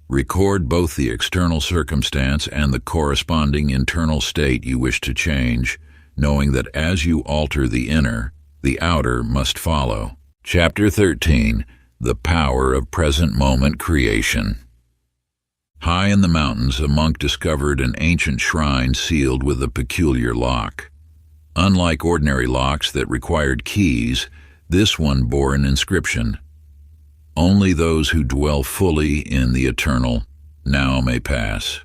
Record both the external circumstance and the corresponding internal state you wish to change, knowing that as you alter the inner, the outer must follow. Chapter 13. The Power of Present Moment Creation. High in the mountains, a monk discovered an ancient shrine sealed with a peculiar lock. Unlike ordinary locks that required keys, this one bore an inscription: "Only those who dwell fully in the eternal now may pass."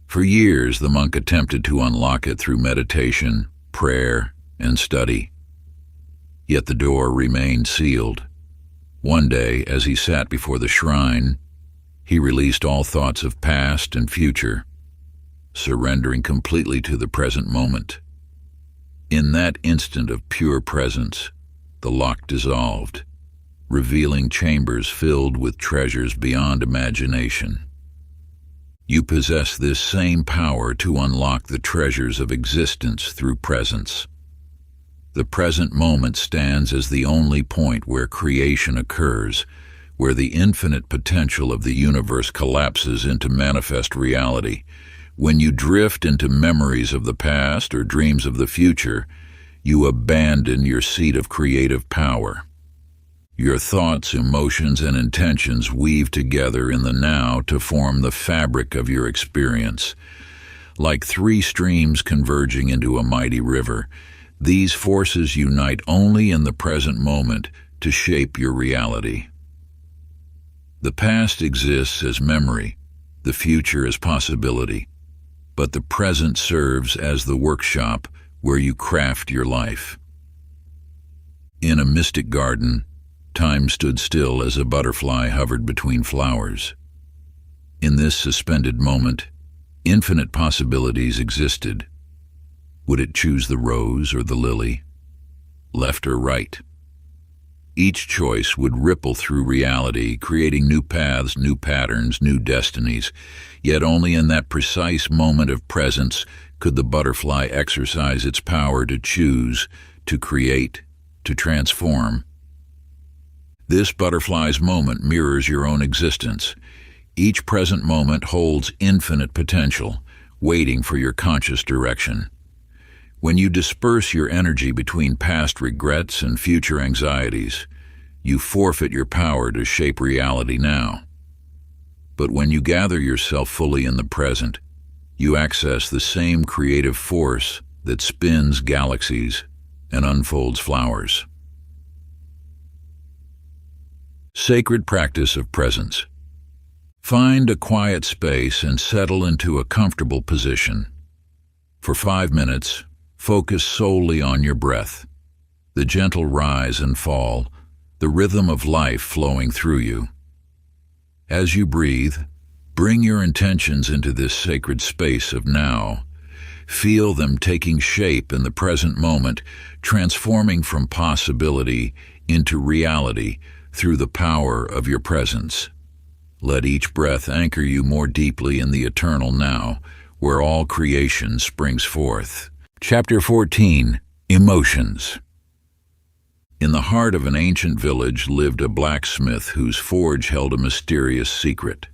For years, the monk attempted to unlock it through meditation, prayer, and study. Yet the door remained sealed. One day, as he sat before the shrine, he released all thoughts of past and future, surrendering completely to the present moment. In that instant of pure presence, the lock dissolved, revealing chambers filled with treasures beyond imagination. You possess this same power to unlock the treasures of existence through presence. The present moment stands as the only point where creation occurs, where the infinite potential of the universe collapses into manifest reality. When you drift into memories of the past or dreams of the future, you abandon your seat of creative power. Your thoughts, emotions, and intentions weave together in the now to form the fabric of your experience. Like three streams converging into a mighty river, these forces unite only in the present moment to shape your reality. The past exists as memory, the future as possibility, but the present serves as the workshop where you craft your life. In a mystic garden, time stood still as a butterfly hovered between flowers. In this suspended moment, infinite possibilities existed. Would it choose the rose or the lily, left or right? Each choice would ripple through reality, creating new paths, new patterns, new destinies. Yet only in that precise moment of presence could the butterfly exercise its power to choose, to create, to transform. This butterfly's moment mirrors your own existence. Each present moment holds infinite potential, waiting for your conscious direction. When you disperse your energy between past regrets and future anxieties, you forfeit your power to shape reality now. But when you gather yourself fully in the present, you access the same creative force that spins galaxies and unfolds flowers. Sacred practice of presence. Find a quiet space and settle into a comfortable position. For 5 minutes, focus solely on your breath, the gentle rise and fall, the rhythm of life flowing through you. As you breathe, bring your intentions into this sacred space of now. Feel them taking shape in the present moment, transforming from possibility into reality through the power of your presence. Let each breath anchor you more deeply in the eternal now, where all creation springs forth. Chapter 14. Emotions. In the heart of an ancient village lived a blacksmith whose forge held a mysterious secret.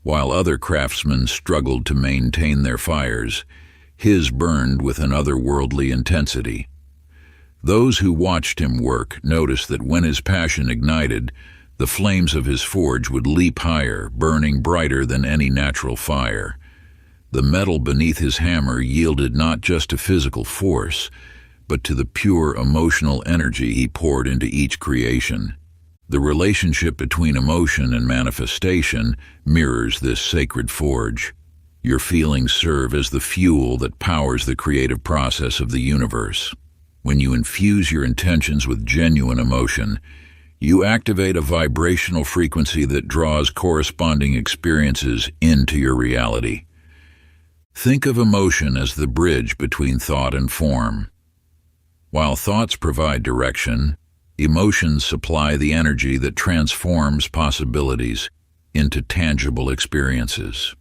While other craftsmen struggled to maintain their fires, his burned with an otherworldly intensity. Those who watched him work noticed that when his passion ignited, the flames of his forge would leap higher, burning brighter than any natural fire. The metal beneath his hammer yielded not just to physical force, but to the pure emotional energy he poured into each creation. The relationship between emotion and manifestation mirrors this sacred forge. Your feelings serve as the fuel that powers the creative process of the universe. When you infuse your intentions with genuine emotion, you activate a vibrational frequency that draws corresponding experiences into your reality. Think of emotion as the bridge between thought and form. While thoughts provide direction, emotions supply the energy that transforms possibilities into tangible experiences.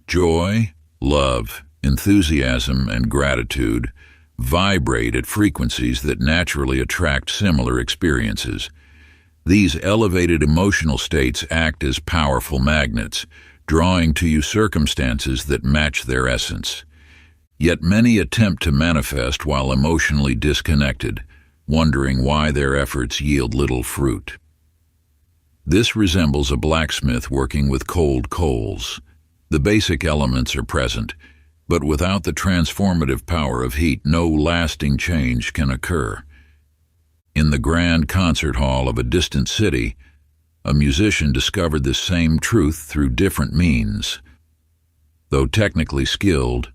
Joy, love, enthusiasm, and gratitude vibrate at frequencies that naturally attract similar experiences. These elevated emotional states act as powerful magnets, drawing to you circumstances that match their essence. Yet many attempt to manifest while emotionally disconnected, wondering why their efforts yield little fruit. This resembles a blacksmith working with cold coals. The basic elements are present, but without the transformative power of heat, no lasting change can occur. In the grand concert hall of a distant city, a musician discovered this same truth through different means. Though technically skilled,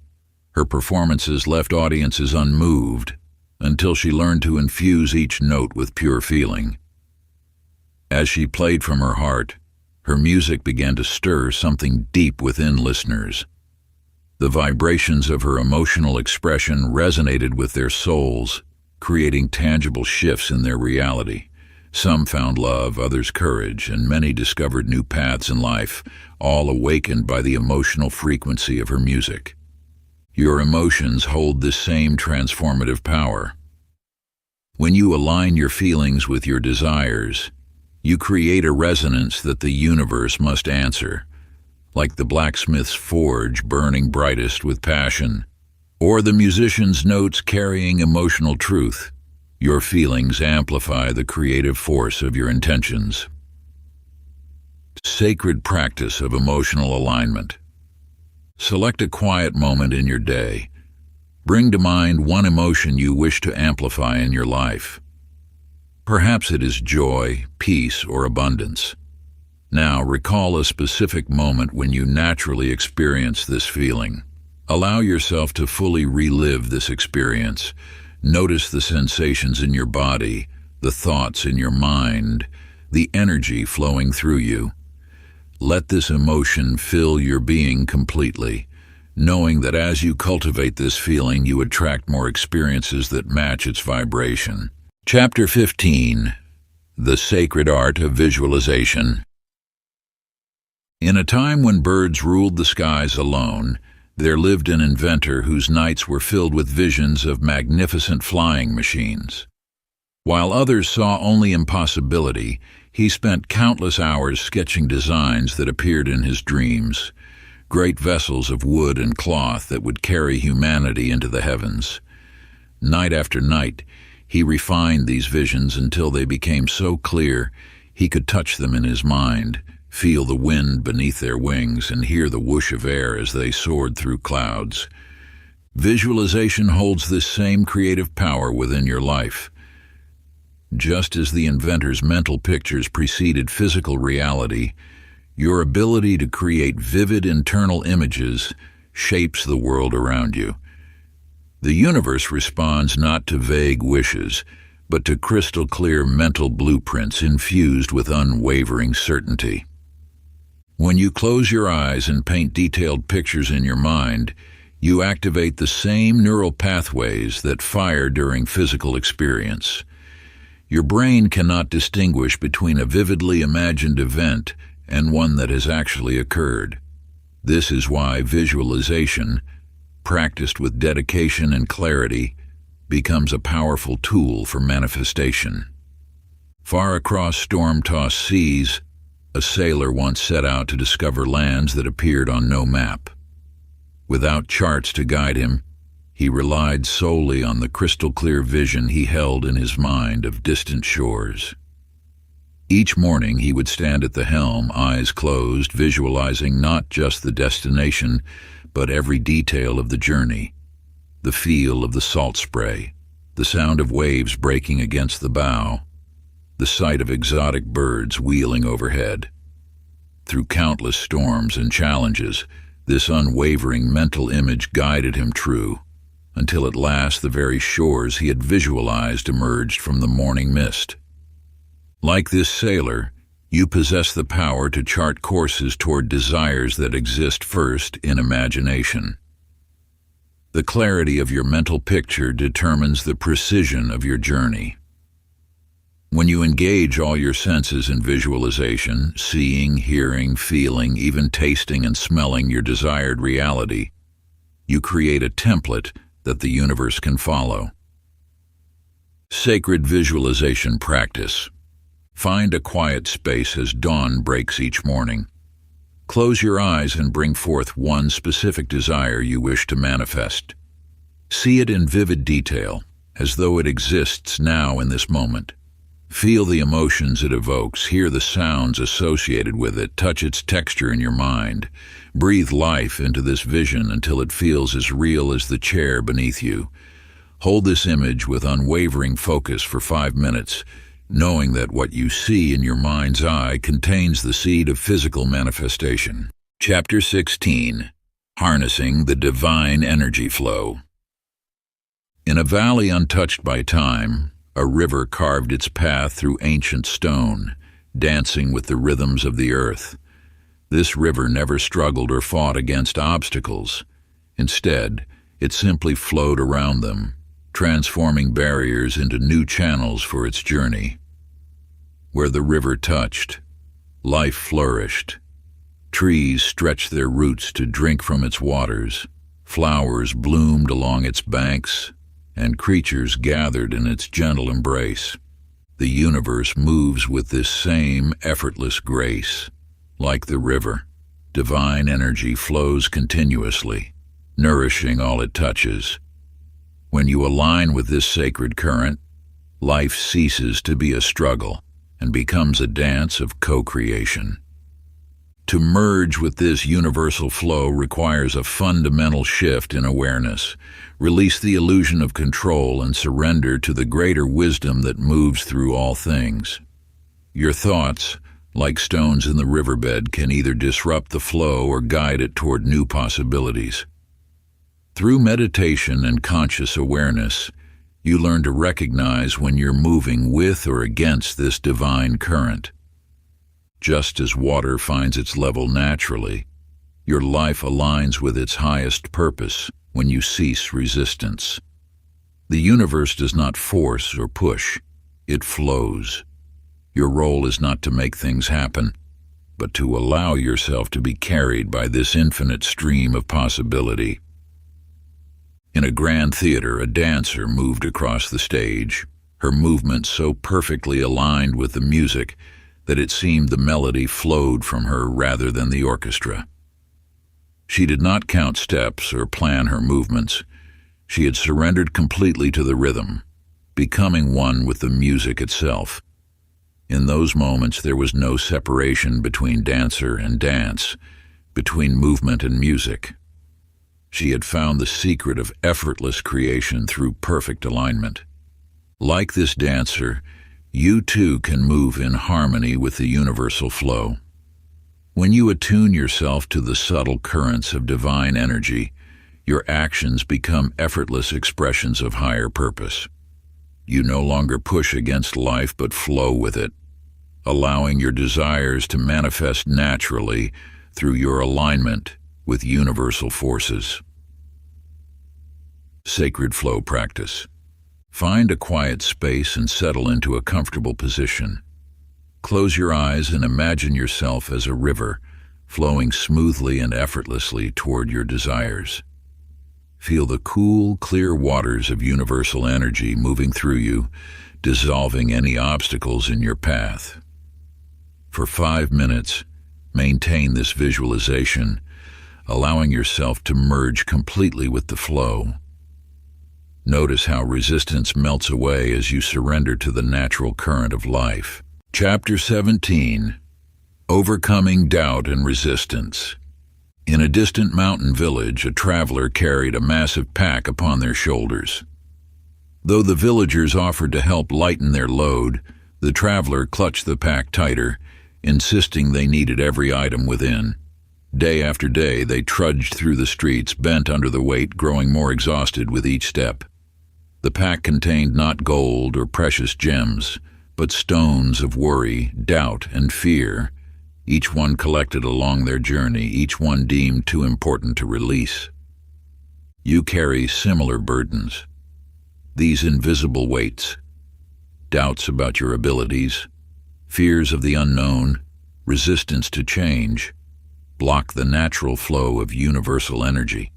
her performances left audiences unmoved until she learned to infuse each note with pure feeling. As she played from her heart, her music began to stir something deep within listeners. The vibrations of her emotional expression resonated with their souls, creating tangible shifts in their reality. Some found love, others courage, and many discovered new paths in life, all awakened by the emotional frequency of her music. Your emotions hold this same transformative power. When you align your feelings with your desires, you create a resonance that the universe must answer, like the blacksmith's forge burning brightest with passion, or the musician's notes carrying emotional truth. Your feelings amplify the creative force of your intentions. Sacred practice of emotional alignment. Select a quiet moment in your day. Bring to mind one emotion you wish to amplify in your life. Perhaps it is joy, peace, or abundance. Now recall a specific moment when you naturally experienced this feeling. Allow yourself to fully relive this experience. Notice the sensations in your body, the thoughts in your mind, the energy flowing through you. Let this emotion fill your being completely, knowing that as you cultivate this feeling, you attract more experiences that match its vibration. Chapter 15. The Sacred Art of Visualization. In a time when birds ruled the skies alone, there lived an inventor whose nights were filled with visions of magnificent flying machines. While others saw only impossibility, he spent countless hours sketching designs that appeared in his dreams, great vessels of wood and cloth that would carry humanity into the heavens. Night after night, he refined these visions until they became so clear he could touch them in his mind, feel the wind beneath their wings, and hear the whoosh of air as they soared through clouds. Visualization holds this same creative power within your life. Just as the inventor's mental pictures preceded physical reality, your ability to create vivid internal images shapes the world around you. The universe responds not to vague wishes, but to crystal-clear mental blueprints infused with unwavering certainty. When you close your eyes and paint detailed pictures in your mind, you activate the same neural pathways that fire during physical experience. Your brain cannot distinguish between a vividly imagined event and one that has actually occurred. This is why visualization, practiced with dedication and clarity, becomes a powerful tool for manifestation. Far across storm-tossed seas, a sailor once set out to discover lands that appeared on no map. Without charts to guide him, he relied solely on the crystal-clear vision he held in his mind of distant shores. Each morning he would stand at the helm, eyes closed, visualizing not just the destination, but every detail of the journey. The feel of the salt spray, the sound of waves breaking against the bow, the sight of exotic birds wheeling overhead. Through countless storms and challenges, this unwavering mental image guided him true, until at last the very shores he had visualized emerged from the morning mist. Like this sailor, you possess the power to chart courses toward desires that exist first in imagination. The clarity of your mental picture determines the precision of your journey. When you engage all your senses in visualization, seeing, hearing, feeling, even tasting and smelling your desired reality, you create a template that the universe can follow. Sacred visualization practice. Find a quiet space as dawn breaks each morning. Close your eyes and bring forth one specific desire you wish to manifest. See it in vivid detail, as though it exists now in this moment. Feel the emotions it evokes, hear the sounds associated with it, touch its texture in your mind. Breathe life into this vision until it feels as real as the chair beneath you. Hold this image with unwavering focus for 5 minutes, knowing that what you see in your mind's eye contains the seed of physical manifestation. Chapter 16. Harnessing the Divine Energy Flow. In a valley untouched by time, a river carved its path through ancient stone, dancing with the rhythms of the earth. This river never struggled or fought against obstacles. Instead, it simply flowed around them, transforming barriers into new channels for its journey. Where the river touched, life flourished. Trees stretched their roots to drink from its waters. Flowers bloomed along its banks, and creatures gathered in its gentle embrace. The universe moves with this same effortless grace. Like the river, divine energy flows continuously, nourishing all it touches. When you align with this sacred current, life ceases to be a struggle and becomes a dance of co-creation. To merge with this universal flow requires a fundamental shift in awareness. Release the illusion of control and surrender to the greater wisdom that moves through all things. Your thoughts, like stones in the riverbed, can either disrupt the flow or guide it toward new possibilities. Through meditation and conscious awareness, you learn to recognize when you're moving with or against this divine current. Just as water finds its level naturally, your life aligns with its highest purpose when you cease resistance. The universe does not force or push, it flows. Your role is not to make things happen, but to allow yourself to be carried by this infinite stream of possibility. In a grand theater, a dancer moved across the stage, her movements so perfectly aligned with the music that it seemed the melody flowed from her rather than the orchestra. She did not count steps or plan her movements. She had surrendered completely to the rhythm, becoming one with the music itself. In those moments, there was no separation between dancer and dance, between movement and music. She had found the secret of effortless creation through perfect alignment. Like this dancer, you too can move in harmony with the universal flow. When you attune yourself to the subtle currents of divine energy, your actions become effortless expressions of higher purpose. You no longer push against life but flow with it, allowing your desires to manifest naturally through your alignment with universal forces. Sacred flow practice. Find a quiet space and settle into a comfortable position. Close your eyes and imagine yourself as a river, flowing smoothly and effortlessly toward your desires. Feel the cool, clear waters of universal energy moving through you, dissolving any obstacles in your path. For 5 minutes, maintain this visualization, allowing yourself to merge completely with the flow. Notice how resistance melts away as you surrender to the natural current of life. Chapter 17. Overcoming Doubt and Resistance. In a distant mountain village, a traveler carried a massive pack upon their shoulders. Though the villagers offered to help lighten their load, the traveler clutched the pack tighter, insisting they needed every item within. Day after day, they trudged through the streets, bent under the weight, growing more exhausted with each step. The pack contained not gold or precious gems, but stones of worry, doubt, and fear, each one collected along their journey, each one deemed too important to release. You carry similar burdens. These invisible weights, doubts about your abilities, fears of the unknown, resistance to change, block the natural flow of universal energy.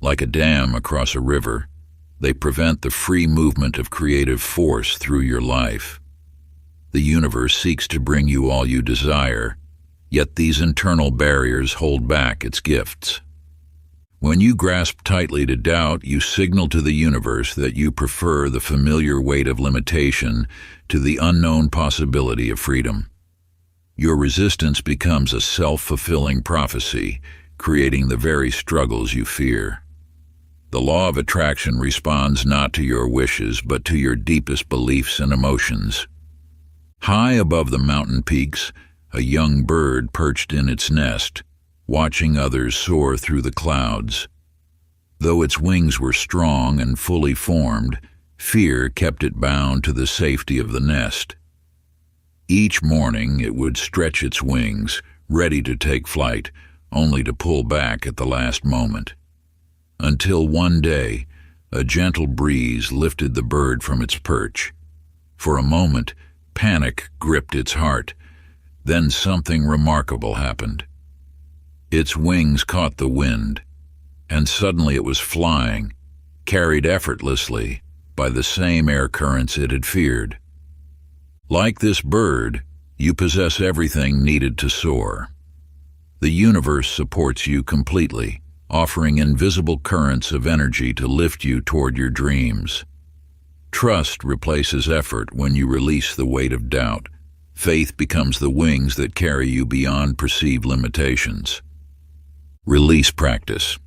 Like a dam across a river, they prevent the free movement of creative force through your life. The universe seeks to bring you all you desire, yet these internal barriers hold back its gifts. When you grasp tightly to doubt, you signal to the universe that you prefer the familiar weight of limitation to the unknown possibility of freedom. Your resistance becomes a self-fulfilling prophecy, creating the very struggles you fear. The law of attraction responds not to your wishes, but to your deepest beliefs and emotions. High above the mountain peaks, a young bird perched in its nest, watching others soar through the clouds. Though its wings were strong and fully formed, fear kept it bound to the safety of the nest. Each morning it would stretch its wings, ready to take flight, only to pull back at the last moment. Until one day, a gentle breeze lifted the bird from its perch. For a moment, panic gripped its heart. Then something remarkable happened. Its wings caught the wind, and suddenly it was flying, carried effortlessly by the same air currents it had feared. Like this bird, you possess everything needed to soar. The universe supports you completely, offering invisible currents of energy to lift you toward your dreams. Trust replaces effort when you release the weight of doubt. Faith becomes the wings that carry you beyond perceived limitations. Release practice.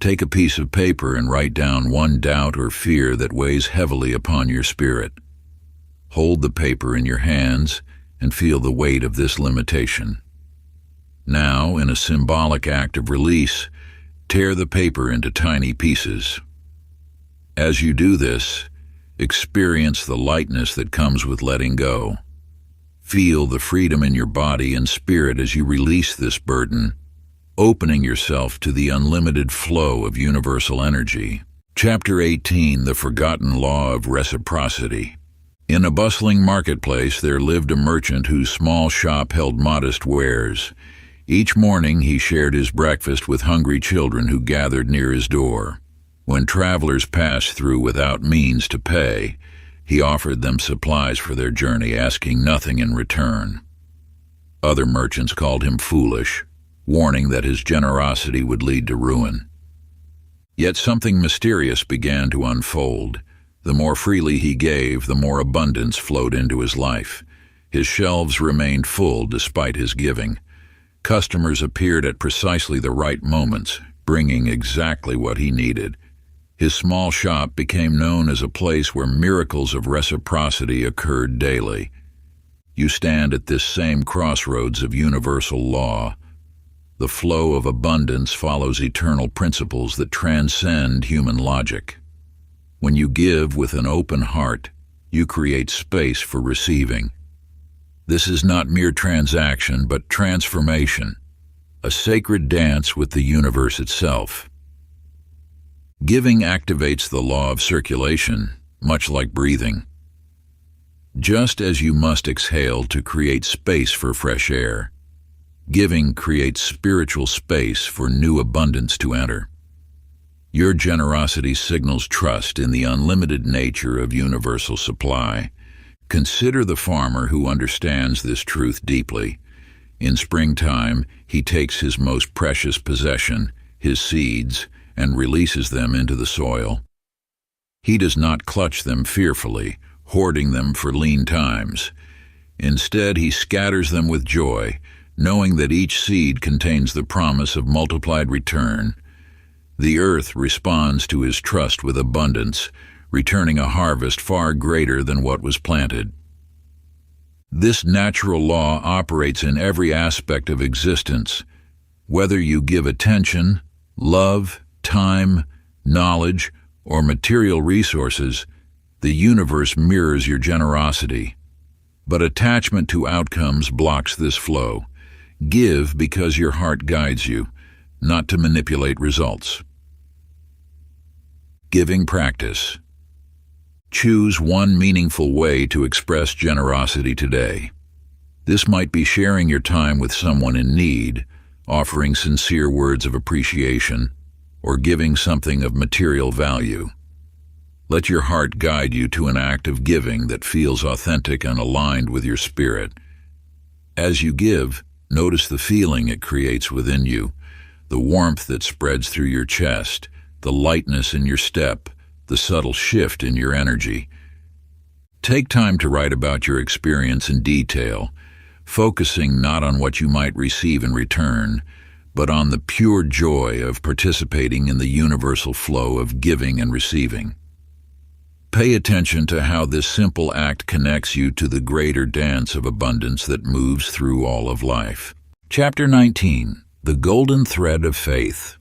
Take a piece of paper and write down one doubt or fear that weighs heavily upon your spirit. Hold the paper in your hands and feel the weight of this limitation. Now, in a symbolic act of release, tear the paper into tiny pieces. As you do this, experience the lightness that comes with letting go. Feel the freedom in your body and spirit as you release this burden, opening yourself to the unlimited flow of universal energy. Chapter 18, The Forgotten Law of Reciprocity. In a bustling marketplace there lived a merchant whose small shop held modest wares. Each morning he shared his breakfast with hungry children who gathered near his door. When travelers passed through without means to pay, he offered them supplies for their journey, asking nothing in return. Other merchants called him foolish, warning that his generosity would lead to ruin. Yet something mysterious began to unfold. The more freely he gave, the more abundance flowed into his life. His shelves remained full despite his giving. Customers appeared at precisely the right moments, bringing exactly what he needed. His small shop became known as a place where miracles of reciprocity occurred daily. You stand at this same crossroads of universal law. The flow of abundance follows eternal principles that transcend human logic. When you give with an open heart, you create space for receiving. This is not mere transaction, but transformation, a sacred dance with the universe itself. Giving activates the law of circulation, much like breathing. Just as you must exhale to create space for fresh air, giving creates spiritual space for new abundance to enter. Your generosity signals trust in the unlimited nature of universal supply. Consider the farmer who understands this truth deeply. In springtime, he takes his most precious possession, his seeds, and releases them into the soil. He does not clutch them fearfully, hoarding them for lean times. Instead, he scatters them with joy, knowing that each seed contains the promise of multiplied return. The earth responds to his trust with abundance, returning a harvest far greater than what was planted. This natural law operates in every aspect of existence. Whether you give attention, love, time, knowledge, or material resources, the universe mirrors your generosity. But attachment to outcomes blocks this flow. Give because your heart guides you, not to manipulate results. Giving practice. Choose one meaningful way to express generosity today. This might be sharing your time with someone in need, offering sincere words of appreciation, or giving something of material value. Let your heart guide you to an act of giving that feels authentic and aligned with your spirit. As you give, notice the feeling it creates within you, the warmth that spreads through your chest, the lightness in your step, the subtle shift in your energy. Take time to write about your experience in detail, focusing not on what you might receive in return, but on the pure joy of participating in the universal flow of giving and receiving. Pay attention to how this simple act connects you to the greater dance of abundance that moves through all of life. Chapter 19, The Golden Thread of Faith.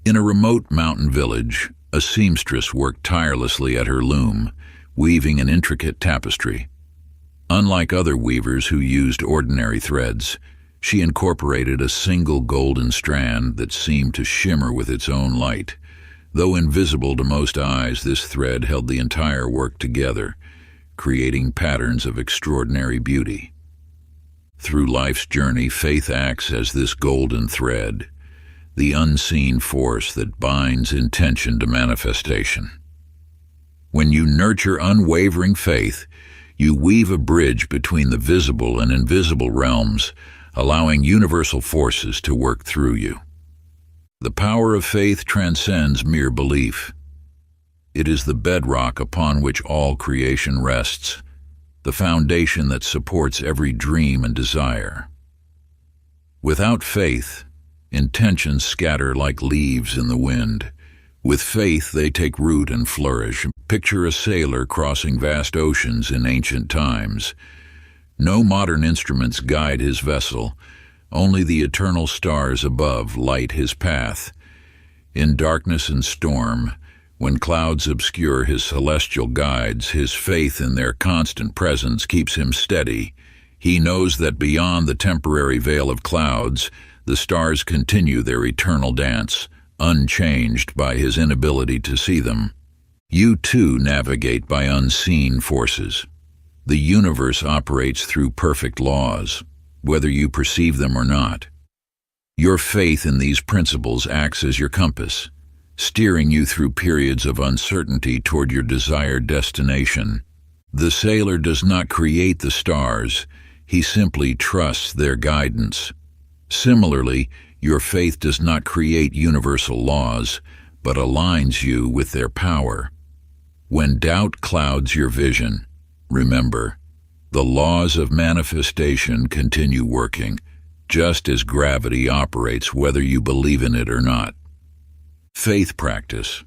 In a remote mountain village, a seamstress worked tirelessly at her loom, weaving an intricate tapestry. Unlike other weavers who used ordinary threads, she incorporated a single golden strand that seemed to shimmer with its own light. Though invisible to most eyes, this thread held the entire work together, creating patterns of extraordinary beauty. Through life's journey, faith acts as this golden thread. the unseen force that binds intention to manifestation. When you nurture unwavering faith, you weave a bridge between the visible and invisible realms, allowing universal forces to work through you. The power of faith transcends mere belief. It is the bedrock upon which all creation rests, the foundation that supports every dream and desire. Without faith, intentions scatter like leaves in the wind. With faith, they take root and flourish. Picture a sailor crossing vast oceans in ancient times. No modern instruments guide his vessel. Only the eternal stars above light his path. In darkness and storm, when clouds obscure his celestial guides, his faith in their constant presence keeps him steady. He knows that beyond the temporary veil of clouds, the stars continue their eternal dance, unchanged by his inability to see them. You too navigate by unseen forces. The universe operates through perfect laws, whether you perceive them or not. Your faith in these principles acts as your compass, steering you through periods of uncertainty toward your desired destination. The sailor does not create the stars, he simply trusts their guidance. Similarly, your faith does not create universal laws, but aligns you with their power. When doubt clouds your vision, remember, the laws of manifestation continue working, just as gravity operates whether you believe in it or not. Faith practice.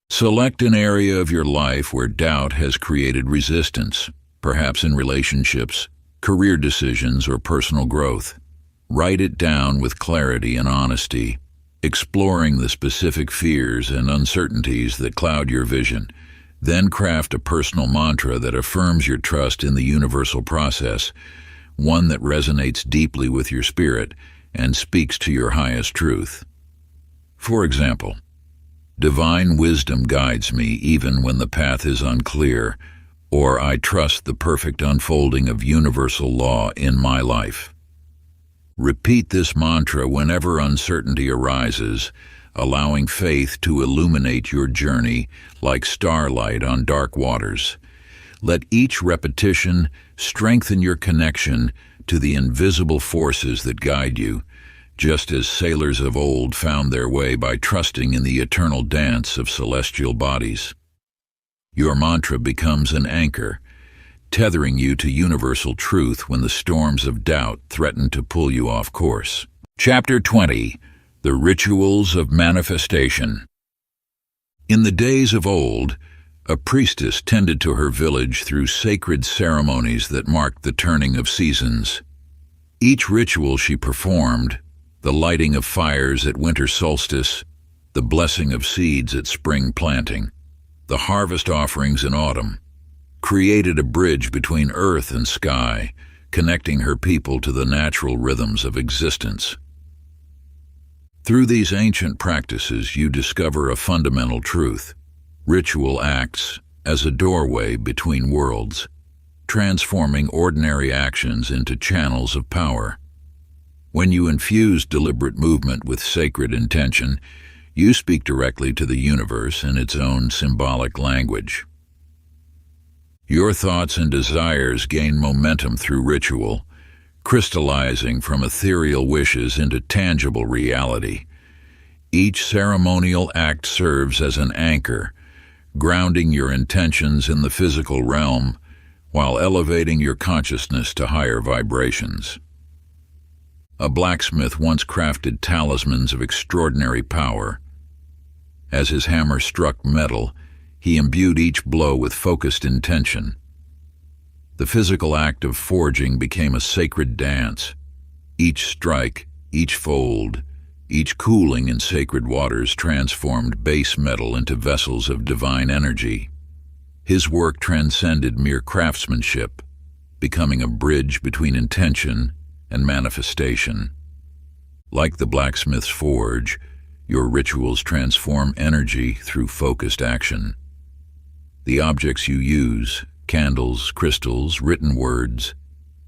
Select an area of your life where doubt has created resistance, perhaps in relationships, career decisions, or personal growth. Write it down with clarity and honesty, exploring the specific fears and uncertainties that cloud your vision. Then craft a personal mantra that affirms your trust in the universal process, one that resonates deeply with your spirit and speaks to your highest truth. For example, divine wisdom guides me even when the path is unclear, or I trust the perfect unfolding of universal law in my life. Repeat this mantra whenever uncertainty arises, allowing faith to illuminate your journey like starlight on dark waters. Let each repetition strengthen your connection to the invisible forces that guide you, just as sailors of old found their way by trusting in the eternal dance of celestial bodies. Your mantra becomes an anchor, tethering you to universal truth when the storms of doubt threaten to pull you off course. Chapter 20. The Rituals of Manifestation. In the days of old, a priestess tended to her village through sacred ceremonies that marked the turning of seasons. Each ritual she performed, the lighting of fires at winter solstice, the blessing of seeds at spring planting, the harvest offerings in autumn, created a bridge between earth and sky, connecting her people to the natural rhythms of existence. Through these ancient practices, you discover a fundamental truth. Ritual acts as a doorway between worlds, transforming ordinary actions into channels of power. When you infuse deliberate movement with sacred intention, you speak directly to the universe in its own symbolic language. Your thoughts and desires gain momentum through ritual, crystallizing from ethereal wishes into tangible reality. Each ceremonial act serves as an anchor, grounding your intentions in the physical realm while elevating your consciousness to higher vibrations. A blacksmith once crafted talismans of extraordinary power. As his hammer struck metal, he imbued each blow with focused intention. The physical act of forging became a sacred dance. Each strike, each fold, each cooling in sacred waters transformed base metal into vessels of divine energy. His work transcended mere craftsmanship, becoming a bridge between intention and manifestation. Like the blacksmith's forge, your rituals transform energy through focused action. The objects you use, candles, crystals, written words,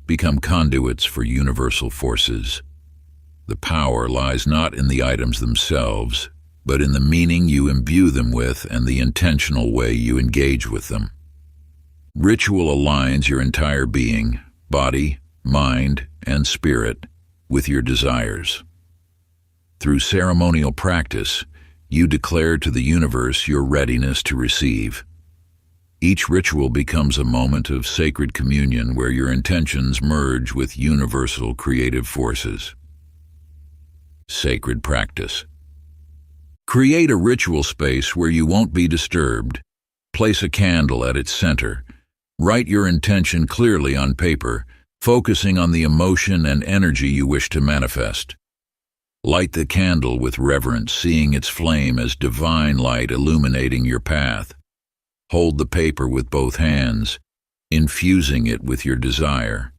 become conduits for universal forces. The power lies not in the items themselves, but in the meaning you imbue them with and the intentional way you engage with them. Ritual aligns your entire being, body, mind, and spirit with your desires. Through ceremonial practice, you declare to the universe your readiness to receive. Each ritual becomes a moment of sacred communion where your intentions merge with universal creative forces. Sacred practice. Create a ritual space where you won't be disturbed. Place a candle at its center. Write your intention clearly on paper, focusing on the emotion and energy you wish to manifest. Light the candle with reverence, seeing its flame as divine light illuminating your path. Hold the paper with both hands, infusing it with your desire.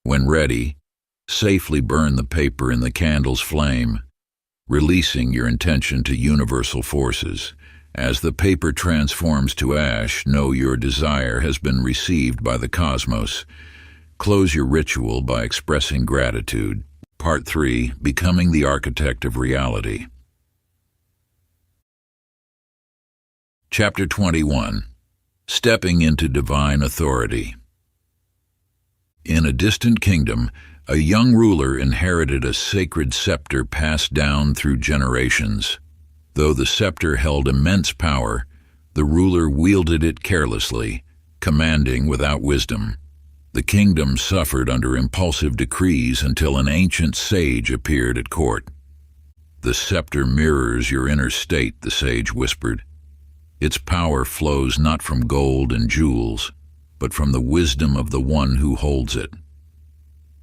When ready, safely burn the paper in the candle's flame, releasing your intention to universal forces. As the paper transforms to ash, know your desire has been received by the cosmos. Close your ritual by expressing gratitude. Part 3. Becoming the Architect of Reality. Chapter 21. Stepping into Divine Authority. In a distant kingdom, a young ruler inherited a sacred scepter passed down through generations. Though the scepter held immense power, the ruler wielded it carelessly, commanding without wisdom. The kingdom suffered under impulsive decrees until an ancient sage appeared at court. "The scepter mirrors your inner state," the sage whispered. "Its power flows not from gold and jewels, but from the wisdom of the one who holds it."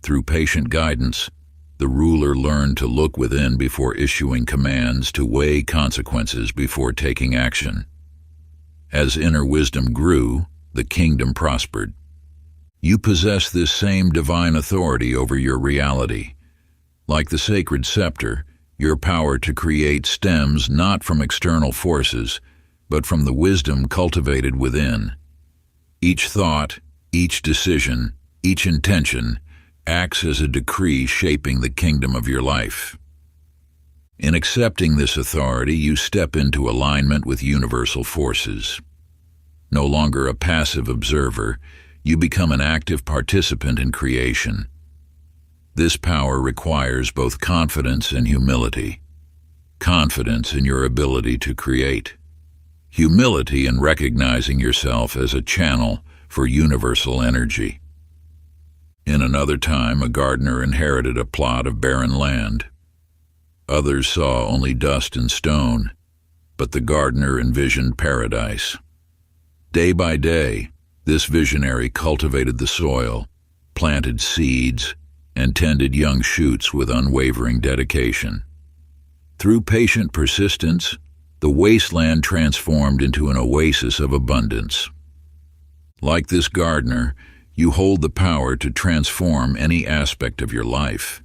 Through patient guidance, the ruler learned to look within before issuing commands, to weigh consequences before taking action. As inner wisdom grew, the kingdom prospered. You possess this same divine authority over your reality. Like the sacred scepter, your power to create stems not from external forces, but from the wisdom cultivated within. Each thought, each decision, each intention acts as a decree shaping the kingdom of your life. In accepting this authority, you step into alignment with universal forces. No longer a passive observer, you become an active participant in creation. This power requires both confidence and humility. Confidence in your ability to create. Humility in recognizing yourself as a channel for universal energy. In another time, a gardener inherited a plot of barren land. Others saw only dust and stone, but the gardener envisioned paradise. Day by day, this visionary cultivated the soil, planted seeds, and tended young shoots with unwavering dedication. Through patient persistence, the wasteland transformed into an oasis of abundance. Like this gardener, you hold the power to transform any aspect of your life.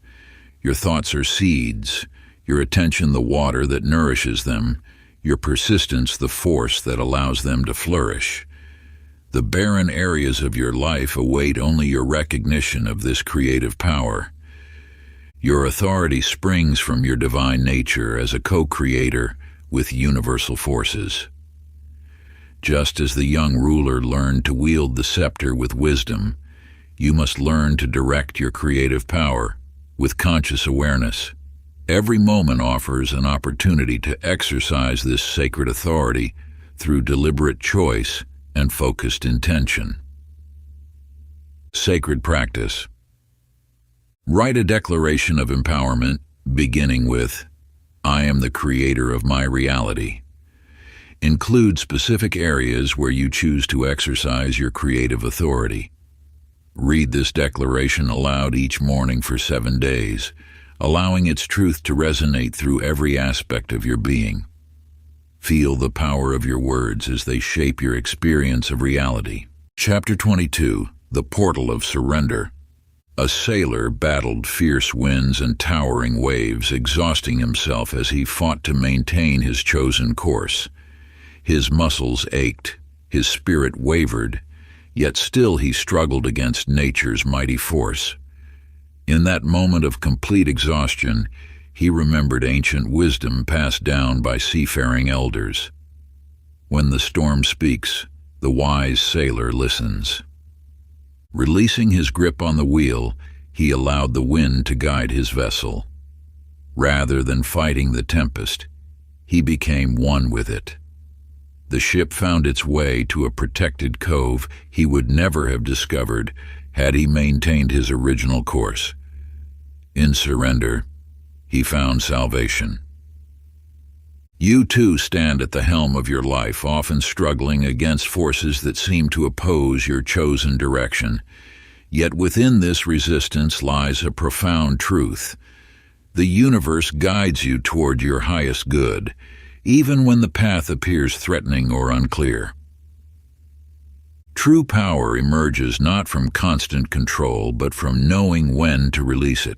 Your thoughts are seeds, your attention the water that nourishes them, your persistence the force that allows them to flourish. The barren areas of your life await only your recognition of this creative power. Your authority springs from your divine nature as a co-creator with universal forces. Just as the young ruler learned to wield the scepter with wisdom, you must learn to direct your creative power with conscious awareness. Every moment offers an opportunity to exercise this sacred authority through deliberate choice and focused intention. Sacred practice. Write a declaration of empowerment, beginning with, "I am the creator of my reality." Include specific areas where you choose to exercise your creative authority. Read this declaration aloud each morning for 7 days, allowing its truth to resonate through every aspect of your being. Feel the power of your words as they shape your experience of reality. Chapter 22. The Portal of Surrender. A sailor battled fierce winds and towering waves, exhausting himself as he fought to maintain his chosen course. His muscles ached, his spirit wavered, yet still he struggled against nature's mighty force. In that moment of complete exhaustion, he remembered ancient wisdom passed down by seafaring elders. When the storm speaks, the wise sailor listens. Releasing his grip on the wheel, he allowed the wind to guide his vessel. Rather than fighting the tempest, he became one with it. The ship found its way to a protected cove he would never have discovered had he maintained his original course. In surrender, he found salvation. You too stand at the helm of your life, often struggling against forces that seem to oppose your chosen direction. Yet within this resistance lies a profound truth. The universe guides you toward your highest good, even when the path appears threatening or unclear. True power emerges not from constant control, but from knowing when to release it.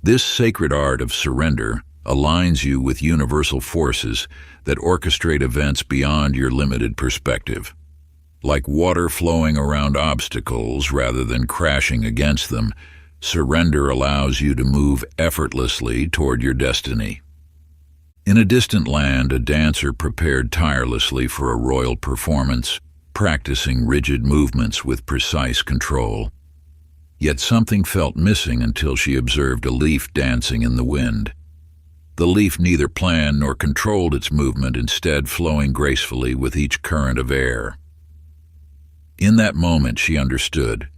This sacred art of surrender aligns you with universal forces that orchestrate events beyond your limited perspective. Like water flowing around obstacles rather than crashing against them, surrender allows you to move effortlessly toward your destiny. In a distant land, a dancer prepared tirelessly for a royal performance, practicing rigid movements with precise control. Yet something felt missing until she observed a leaf dancing in the wind. The leaf neither planned nor controlled its movement, instead flowing gracefully with each current of air. In that moment she understood.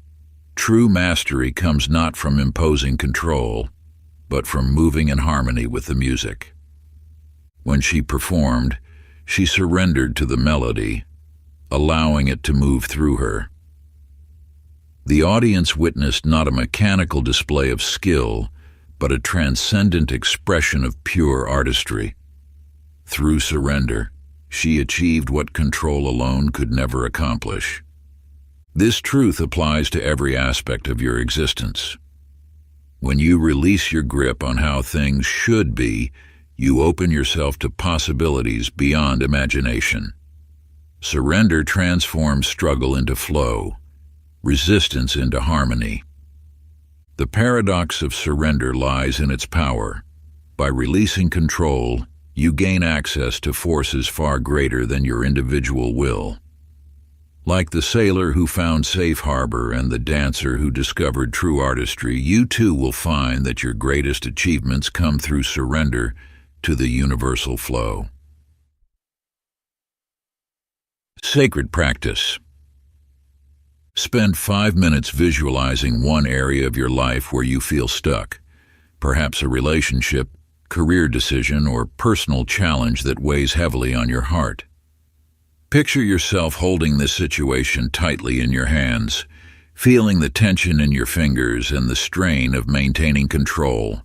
True mastery comes not from imposing control, but from moving in harmony with the music. When she performed, she surrendered to the melody, allowing it to move through her. The audience witnessed not a mechanical display of skill, but a transcendent expression of pure artistry. Through surrender, she achieved what control alone could never accomplish. This truth applies to every aspect of your existence. When you release your grip on how things should be, you open yourself to possibilities beyond imagination. Surrender transforms struggle into flow, resistance into harmony. The paradox of surrender lies in its power. By releasing control, you gain access to forces far greater than your individual will. Like the sailor who found safe harbor and the dancer who discovered true artistry, you too will find that your greatest achievements come through surrender to the universal flow. Sacred practice. Spend 5 minutes visualizing one area of your life where you feel stuck, perhaps a relationship, career decision, or personal challenge that weighs heavily on your heart. Picture yourself holding this situation tightly in your hands, feeling the tension in your fingers and the strain of maintaining control.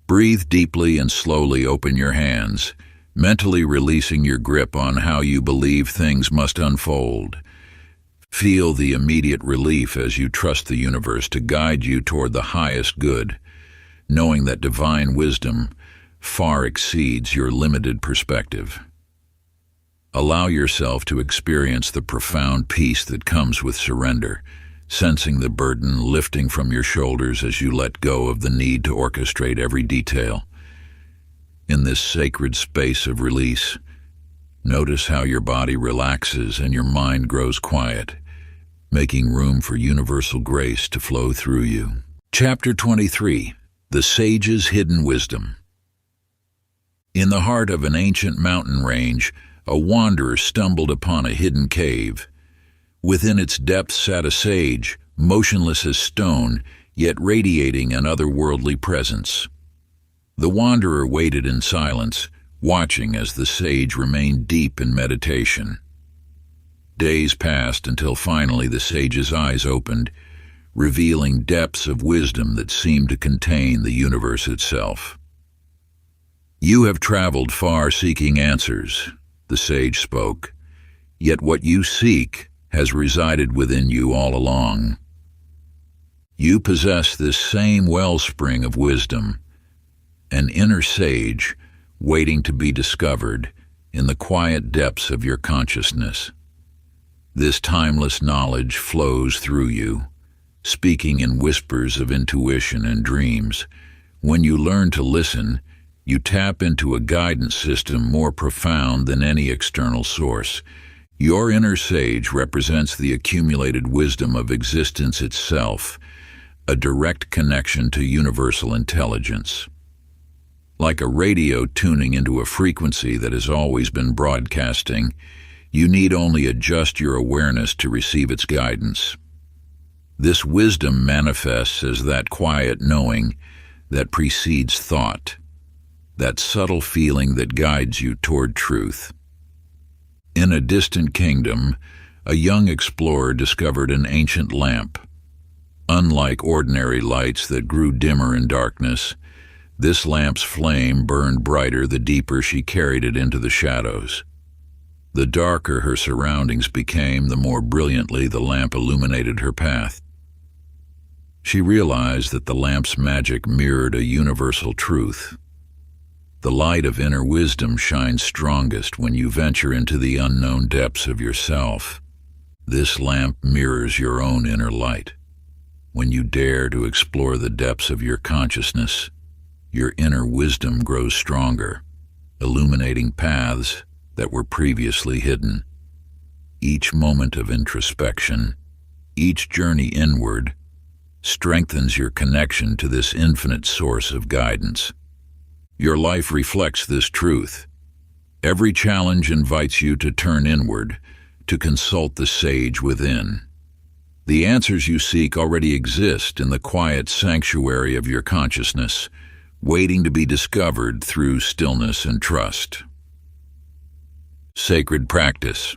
Breathe deeply and slowly open your hands, mentally releasing your grip on how you believe things must unfold. Feel the immediate relief as you trust the universe to guide you toward the highest good, knowing that divine wisdom far exceeds your limited perspective. Allow yourself to experience the profound peace that comes with surrender, sensing the burden lifting from your shoulders as you let go of the need to orchestrate every detail. In this sacred space of release, notice how your body relaxes and your mind grows quiet, making room for universal grace to flow through you. Chapter 23. The Sage's Hidden Wisdom. In the heart of an ancient mountain range, a wanderer stumbled upon a hidden cave. Within its depths sat a sage, motionless as stone, yet radiating an otherworldly presence. The wanderer waited in silence, watching as the sage remained deep in meditation. Days passed until finally the sage's eyes opened, revealing depths of wisdom that seemed to contain the universe itself. "You have traveled far seeking answers," the sage spoke, "yet what you seek has resided within you all along. You possess this same wellspring of wisdom, an inner sage waiting to be discovered in the quiet depths of your consciousness. This timeless knowledge flows through you, speaking in whispers of intuition and dreams. When you learn to listen, you tap into a guidance system more profound than any external source. Your inner sage represents the accumulated wisdom of existence itself, a direct connection to universal intelligence. Like a radio tuning into a frequency that has always been broadcasting, you need only adjust your awareness to receive its guidance. This wisdom manifests as that quiet knowing that precedes thought, that subtle feeling that guides you toward truth. In a distant kingdom, a young explorer discovered an ancient lamp. Unlike ordinary lights that grew dimmer in darkness, this lamp's flame burned brighter the deeper she carried it into the shadows. The darker her surroundings became, the more brilliantly the lamp illuminated her path. She realized that the lamp's magic mirrored a universal truth. The light of inner wisdom shines strongest when you venture into the unknown depths of yourself. This lamp mirrors your own inner light. When you dare to explore the depths of your consciousness, your inner wisdom grows stronger, illuminating paths that were previously hidden. Each moment of introspection, each journey inward, strengthens your connection to this infinite source of guidance. Your life reflects this truth. Every challenge invites you to turn inward, to consult the sage within. The answers you seek already exist in the quiet sanctuary of your consciousness, waiting to be discovered through stillness and trust. Sacred practice.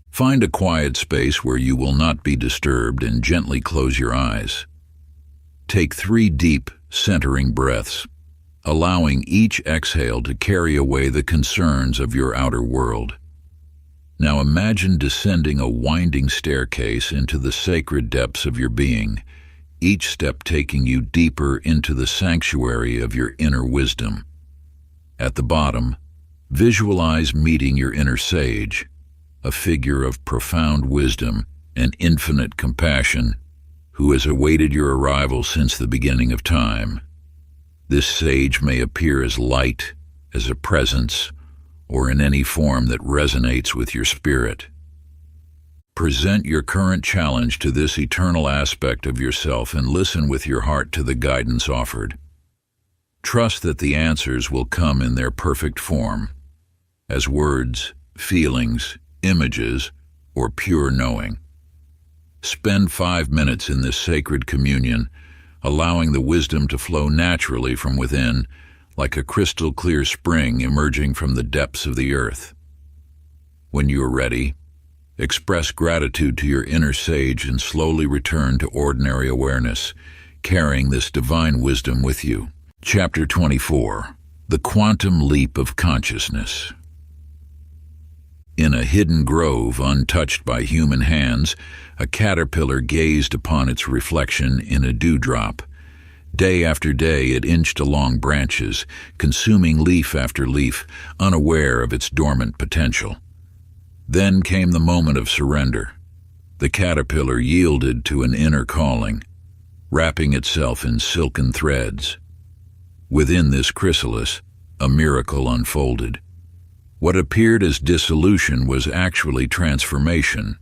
Find a quiet space where you will not be disturbed and gently close your eyes. Take 3 deep, centering breaths, allowing each exhale to carry away the concerns of your outer world. Now imagine descending a winding staircase into the sacred depths of your being, each step taking you deeper into the sanctuary of your inner wisdom. At the bottom, visualize meeting your inner sage, a figure of profound wisdom and infinite compassion who has awaited your arrival since the beginning of time. This sage may appear as light, as a presence, or in any form that resonates with your spirit. Present your current challenge to this eternal aspect of yourself and listen with your heart to the guidance offered. Trust that the answers will come in their perfect form, as words, feelings, images, or pure knowing. Spend 5 minutes in this sacred communion, allowing the wisdom to flow naturally from within, like a crystal-clear spring emerging from the depths of the earth. When you are ready, express gratitude to your inner sage and slowly return to ordinary awareness, carrying this divine wisdom with you. Chapter 24. The Quantum Leap of Consciousness. In a hidden grove untouched by human hands, a caterpillar gazed upon its reflection in a dewdrop. Day after day it inched along branches, consuming leaf after leaf, unaware of its dormant potential. Then came the moment of surrender. The caterpillar yielded to an inner calling, wrapping itself in silken threads. Within this chrysalis, a miracle unfolded. What appeared as dissolution was actually transformation,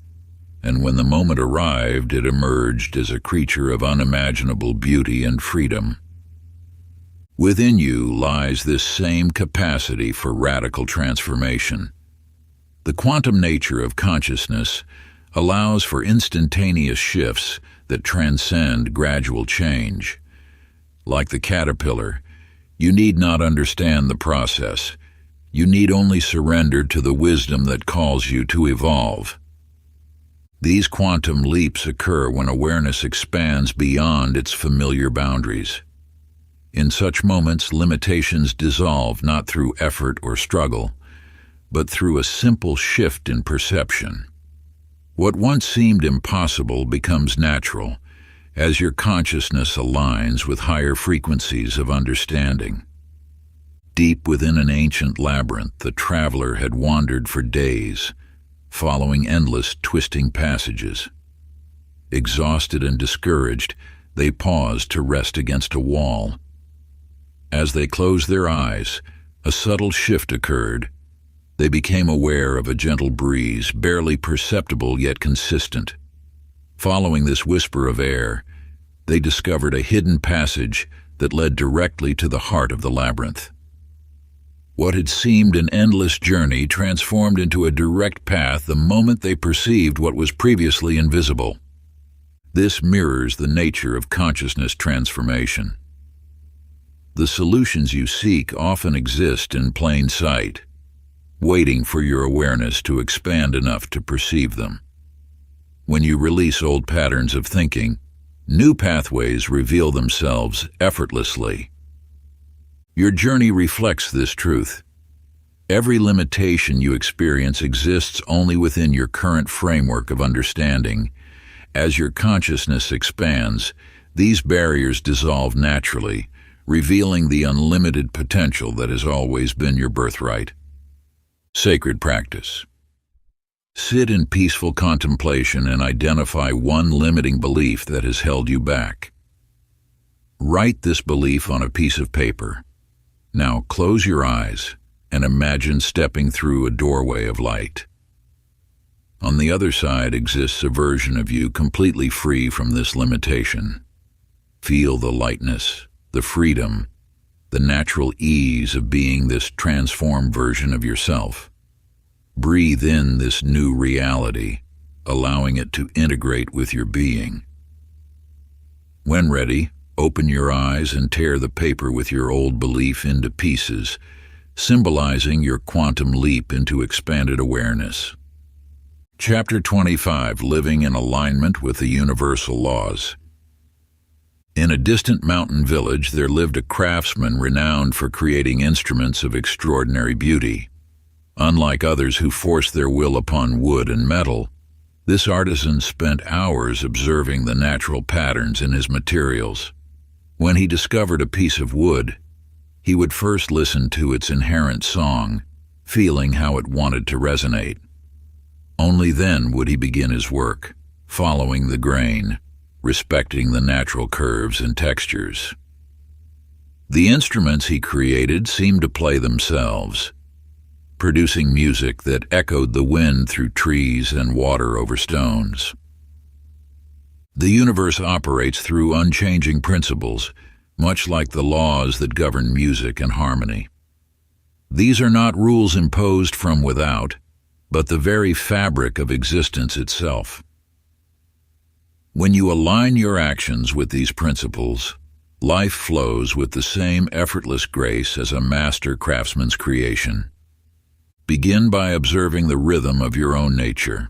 and when the moment arrived, it emerged as a creature of unimaginable beauty and freedom. Within you lies this same capacity for radical transformation. The quantum nature of consciousness allows for instantaneous shifts that transcend gradual change. Like the caterpillar, you need not understand the process. You need only surrender to the wisdom that calls you to evolve. These quantum leaps occur when awareness expands beyond its familiar boundaries. In such moments, limitations dissolve not through effort or struggle, but through a simple shift in perception. What once seemed impossible becomes natural as your consciousness aligns with higher frequencies of understanding. Deep within an ancient labyrinth, the traveler had wandered for days, following endless, twisting passages. Exhausted and discouraged, they paused to rest against a wall. As they closed their eyes, a subtle shift occurred. They became aware of a gentle breeze, barely perceptible yet consistent. Following this whisper of air, they discovered a hidden passage that led directly to the heart of the labyrinth. What had seemed an endless journey transformed into a direct path the moment they perceived what was previously invisible. This mirrors the nature of consciousness transformation. The solutions you seek often exist in plain sight, waiting for your awareness to expand enough to perceive them. When you release old patterns of thinking, new pathways reveal themselves effortlessly. Your journey reflects this truth. Every limitation you experience exists only within your current framework of understanding. As your consciousness expands, these barriers dissolve naturally, revealing the unlimited potential that has always been your birthright. Sacred practice. Sit in peaceful contemplation and identify one limiting belief that has held you back. Write this belief on a piece of paper. Now close your eyes and imagine stepping through a doorway of light. On the other side exists a version of you completely free from this limitation. Feel the lightness, the freedom, the natural ease of being this transformed version of yourself. Breathe in this new reality, allowing it to integrate with your being. When ready, open your eyes and tear the paper with your old belief into pieces, symbolizing your quantum leap into expanded awareness. Chapter 25, Living in Alignment with the Universal Laws. In a distant mountain village, there lived a craftsman renowned for creating instruments of extraordinary beauty. Unlike others who forced their will upon wood and metal, this artisan spent hours observing the natural patterns in his materials. When he discovered a piece of wood, he would first listen to its inherent song, feeling how it wanted to resonate. Only then would he begin his work, following the grain, respecting the natural curves and textures. The instruments he created seemed to play themselves, producing music that echoed the wind through trees and water over stones. The universe operates through unchanging principles, much like the laws that govern music and harmony. These are not rules imposed from without, but the very fabric of existence itself. When you align your actions with these principles, life flows with the same effortless grace as a master craftsman's creation. Begin by observing the rhythm of your own nature.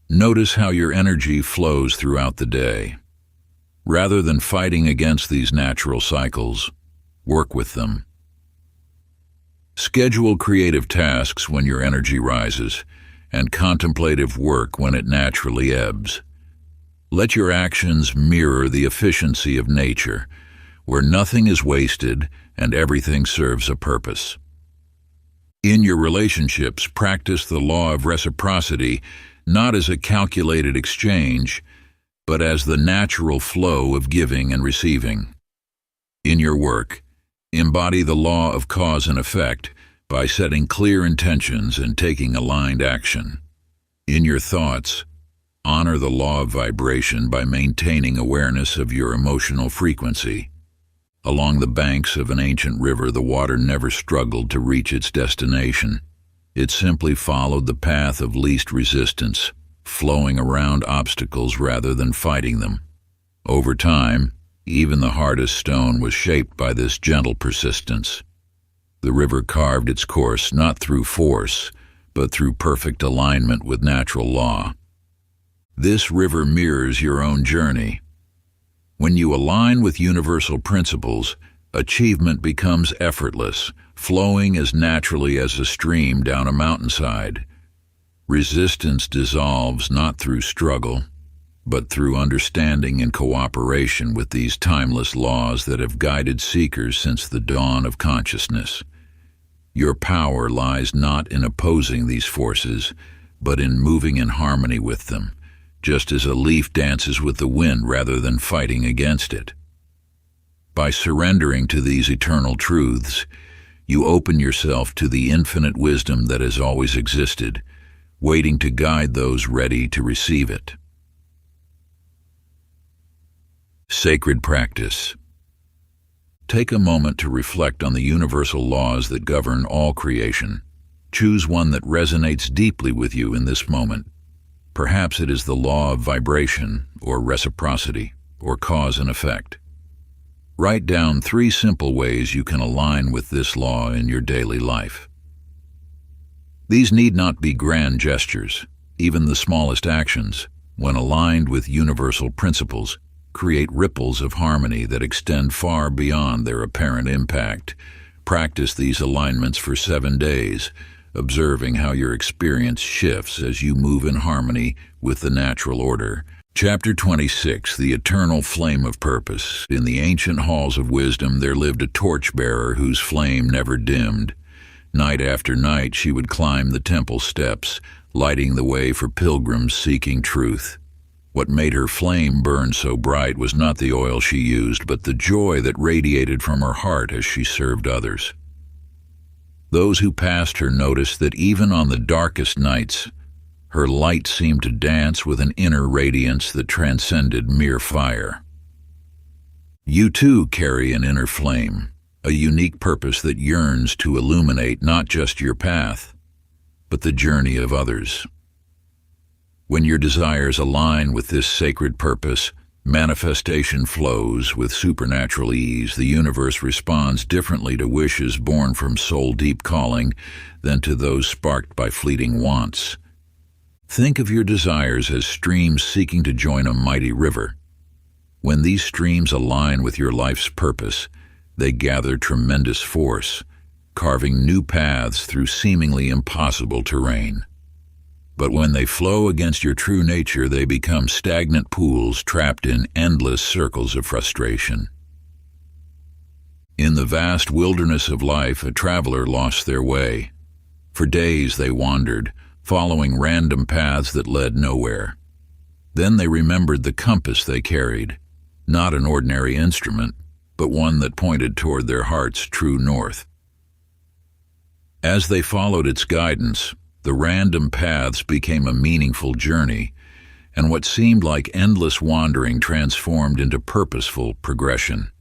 Notice how your energy flows throughout the day. Rather than fighting against these natural cycles, work with them. Schedule creative tasks when your energy rises, and contemplative work when it naturally ebbs. Let your actions mirror the efficiency of nature, where nothing is wasted and everything serves a purpose. In your relationships, practice the law of reciprocity, not as a calculated exchange, but as the natural flow of giving and receiving. In your work, embody the law of cause and effect by setting clear intentions and taking aligned action. In your thoughts, honor the law of vibration by maintaining awareness of your emotional frequency. Along the banks of an ancient river, the water never struggled to reach its destination. It simply followed the path of least resistance, flowing around obstacles rather than fighting them. Over time, even the hardest stone was shaped by this gentle persistence. The river carved its course not through force, but through perfect alignment with natural law. This river mirrors your own journey. When you align with universal principles, achievement becomes effortless, flowing as naturally as a stream down a mountainside. Resistance dissolves not through struggle, but through understanding and cooperation with these timeless laws that have guided seekers since the dawn of consciousness. Your power lies not in opposing these forces, but in moving in harmony with them, just as a leaf dances with the wind rather than fighting against it. By surrendering to these eternal truths, you open yourself to the infinite wisdom that has always existed, waiting to guide those ready to receive it. Sacred practice. Take a moment to reflect on the universal laws that govern all creation. Choose one that resonates deeply with you in this moment. Perhaps it is the law of vibration, or reciprocity, or cause and effect. Write down 3 simple ways you can align with this law in your daily life. These need not be grand gestures. Even the smallest actions, when aligned with universal principles, create ripples of harmony that extend far beyond their apparent impact. Practice these alignments for 7 days, observing how your experience shifts as you move in harmony with the natural order. Chapter 26, The Eternal Flame of Purpose. In the ancient halls of wisdom there lived a torchbearer whose flame never dimmed. Night after night she would climb the temple steps, lighting the way for pilgrims seeking truth. What made her flame burn so bright was not the oil she used, but the joy that radiated from her heart as she served others. Those who passed her noticed that even on the darkest nights, her light seemed to dance with an inner radiance that transcended mere fire. You too carry an inner flame, a unique purpose that yearns to illuminate not just your path, but the journey of others. When your desires align with this sacred purpose, manifestation flows with supernatural ease. The universe responds differently to wishes born from soul-deep calling than to those sparked by fleeting wants. Think of your desires as streams seeking to join a mighty river. When these streams align with your life's purpose, they gather tremendous force, carving new paths through seemingly impossible terrain. But when they flow against your true nature, they become stagnant pools trapped in endless circles of frustration. In the vast wilderness of life, a traveler lost their way. For days they wandered, following random paths that led nowhere. Then they remembered the compass they carried, not an ordinary instrument, but one that pointed toward their heart's true north. As they followed its guidance, the random paths became a meaningful journey, and what seemed like endless wandering transformed into purposeful progression.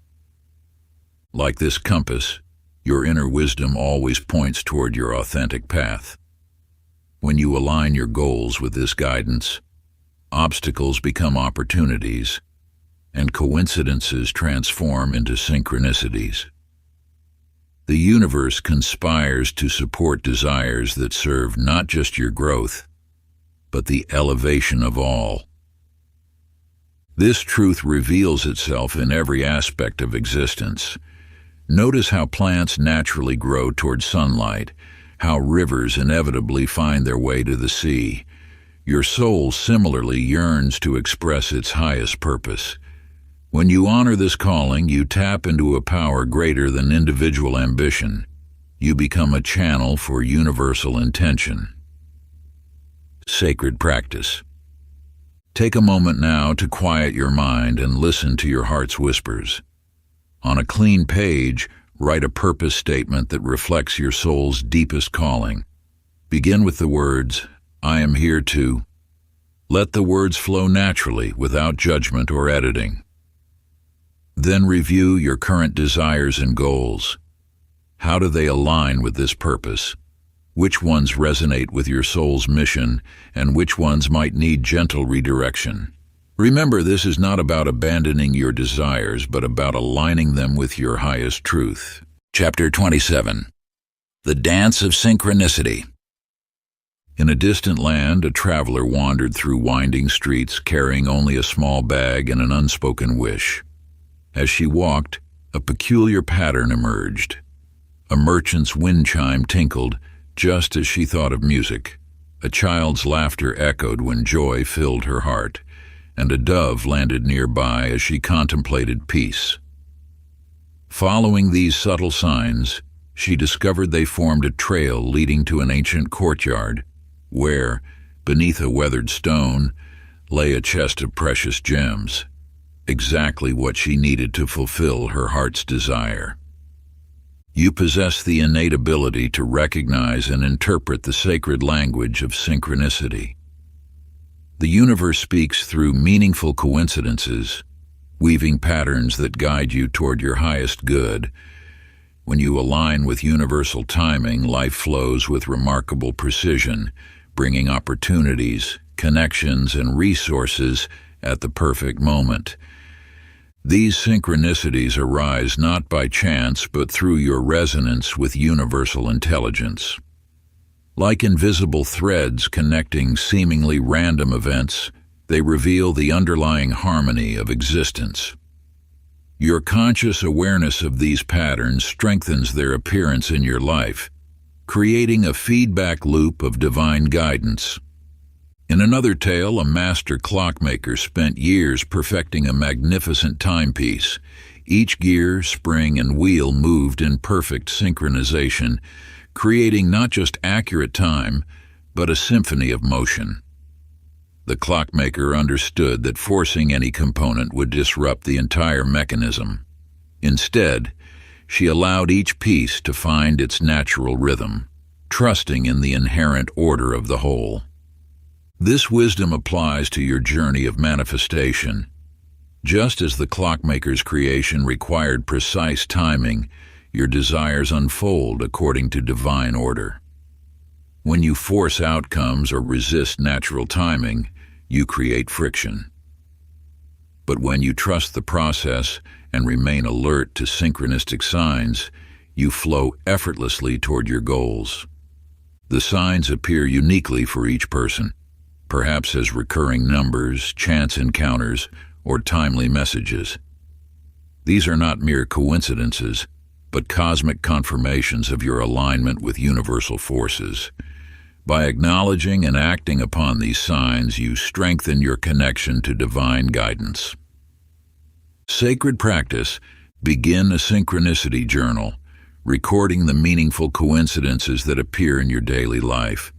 Like this compass, your inner wisdom always points toward your authentic path. When you align your goals with this guidance, obstacles become opportunities, and coincidences transform into synchronicities. The universe conspires to support desires that serve not just your growth, but the elevation of all. This truth reveals itself in every aspect of existence. Notice how plants naturally grow toward sunlight, how rivers inevitably find their way to the sea. Your soul similarly yearns to express its highest purpose. When you honor this calling, you tap into a power greater than individual ambition. You become a channel for universal intention. Sacred practice. Take a moment now to quiet your mind and listen to your heart's whispers. On a clean page, write a purpose statement that reflects your soul's deepest calling. Begin with the words, "I am here to." Let the words flow naturally without judgment or editing. Then review your current desires and goals. How do they align with this purpose? Which ones resonate with your soul's mission, and which ones might need gentle redirection? Remember, this is not about abandoning your desires, but about aligning them with your highest truth. Chapter 27. The Dance of Synchronicity. In a distant land, a traveler wandered through winding streets carrying only a small bag and an unspoken wish. As she walked, a peculiar pattern emerged. A merchant's wind chime tinkled just as she thought of music. A child's laughter echoed when joy filled her heart, and a dove landed nearby as she contemplated peace. Following these subtle signs, she discovered they formed a trail leading to an ancient courtyard, where, beneath a weathered stone, lay a chest of precious gems, exactly what she needed to fulfill her heart's desire. You possess the innate ability to recognize and interpret the sacred language of synchronicity. The universe speaks through meaningful coincidences, weaving patterns that guide you toward your highest good. When you align with universal timing, life flows with remarkable precision, bringing opportunities, connections, and resources at the perfect moment. These synchronicities arise not by chance but through your resonance with universal intelligence. Like invisible threads connecting seemingly random events, they reveal the underlying harmony of existence. Your conscious awareness of these patterns strengthens their appearance in your life, creating a feedback loop of divine guidance. In another tale, a master clockmaker spent years perfecting a magnificent timepiece. Each gear, spring, and wheel moved in perfect synchronization, creating not just accurate time, but a symphony of motion. The clockmaker understood that forcing any component would disrupt the entire mechanism. Instead, she allowed each piece to find its natural rhythm, trusting in the inherent order of the whole. This wisdom applies to your journey of manifestation. Just as the clockmaker's creation required precise timing, your desires unfold according to divine order. When you force outcomes or resist natural timing, you create friction. But when you trust the process and remain alert to synchronistic signs, you flow effortlessly toward your goals. The signs appear uniquely for each person, perhaps as recurring numbers, chance encounters, or timely messages. These are not mere coincidences, but cosmic confirmations of your alignment with universal forces. By acknowledging and acting upon these signs, you strengthen your connection to divine guidance. Sacred practice: begin a synchronicity journal, recording the meaningful coincidences that appear in your daily life.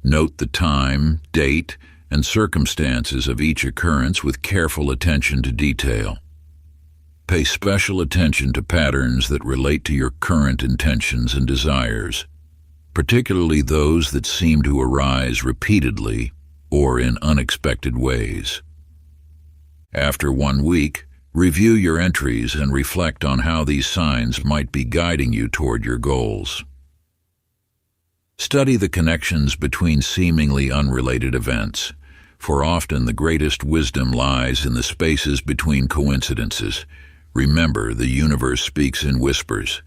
Note the time, date, and circumstances of each occurrence with careful attention to detail. Pay special attention to patterns that relate to your current intentions and desires, particularly those that seem to arise repeatedly or in unexpected ways. After 1 week, review your entries and reflect on how these signs might be guiding you toward your goals. Study the connections between seemingly unrelated events, for often the greatest wisdom lies in the spaces between coincidences. Remember, the universe speaks in whispers.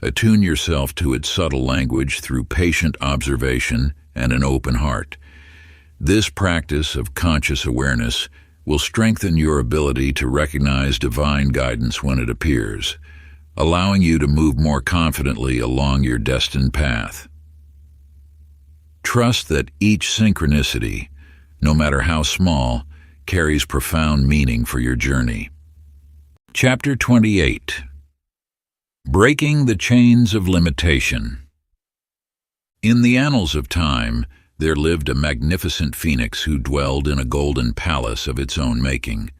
Attune yourself to its subtle language through patient observation and an open heart. This practice of conscious awareness will strengthen your ability to recognize divine guidance when it appears, allowing you to move more confidently along your destined path. Trust that each synchronicity, no matter how small, carries profound meaning for your journey. Chapter 28. Breaking the Chains of Limitation. In the annals of time, there lived a magnificent phoenix who dwelled in a golden palace of its own making.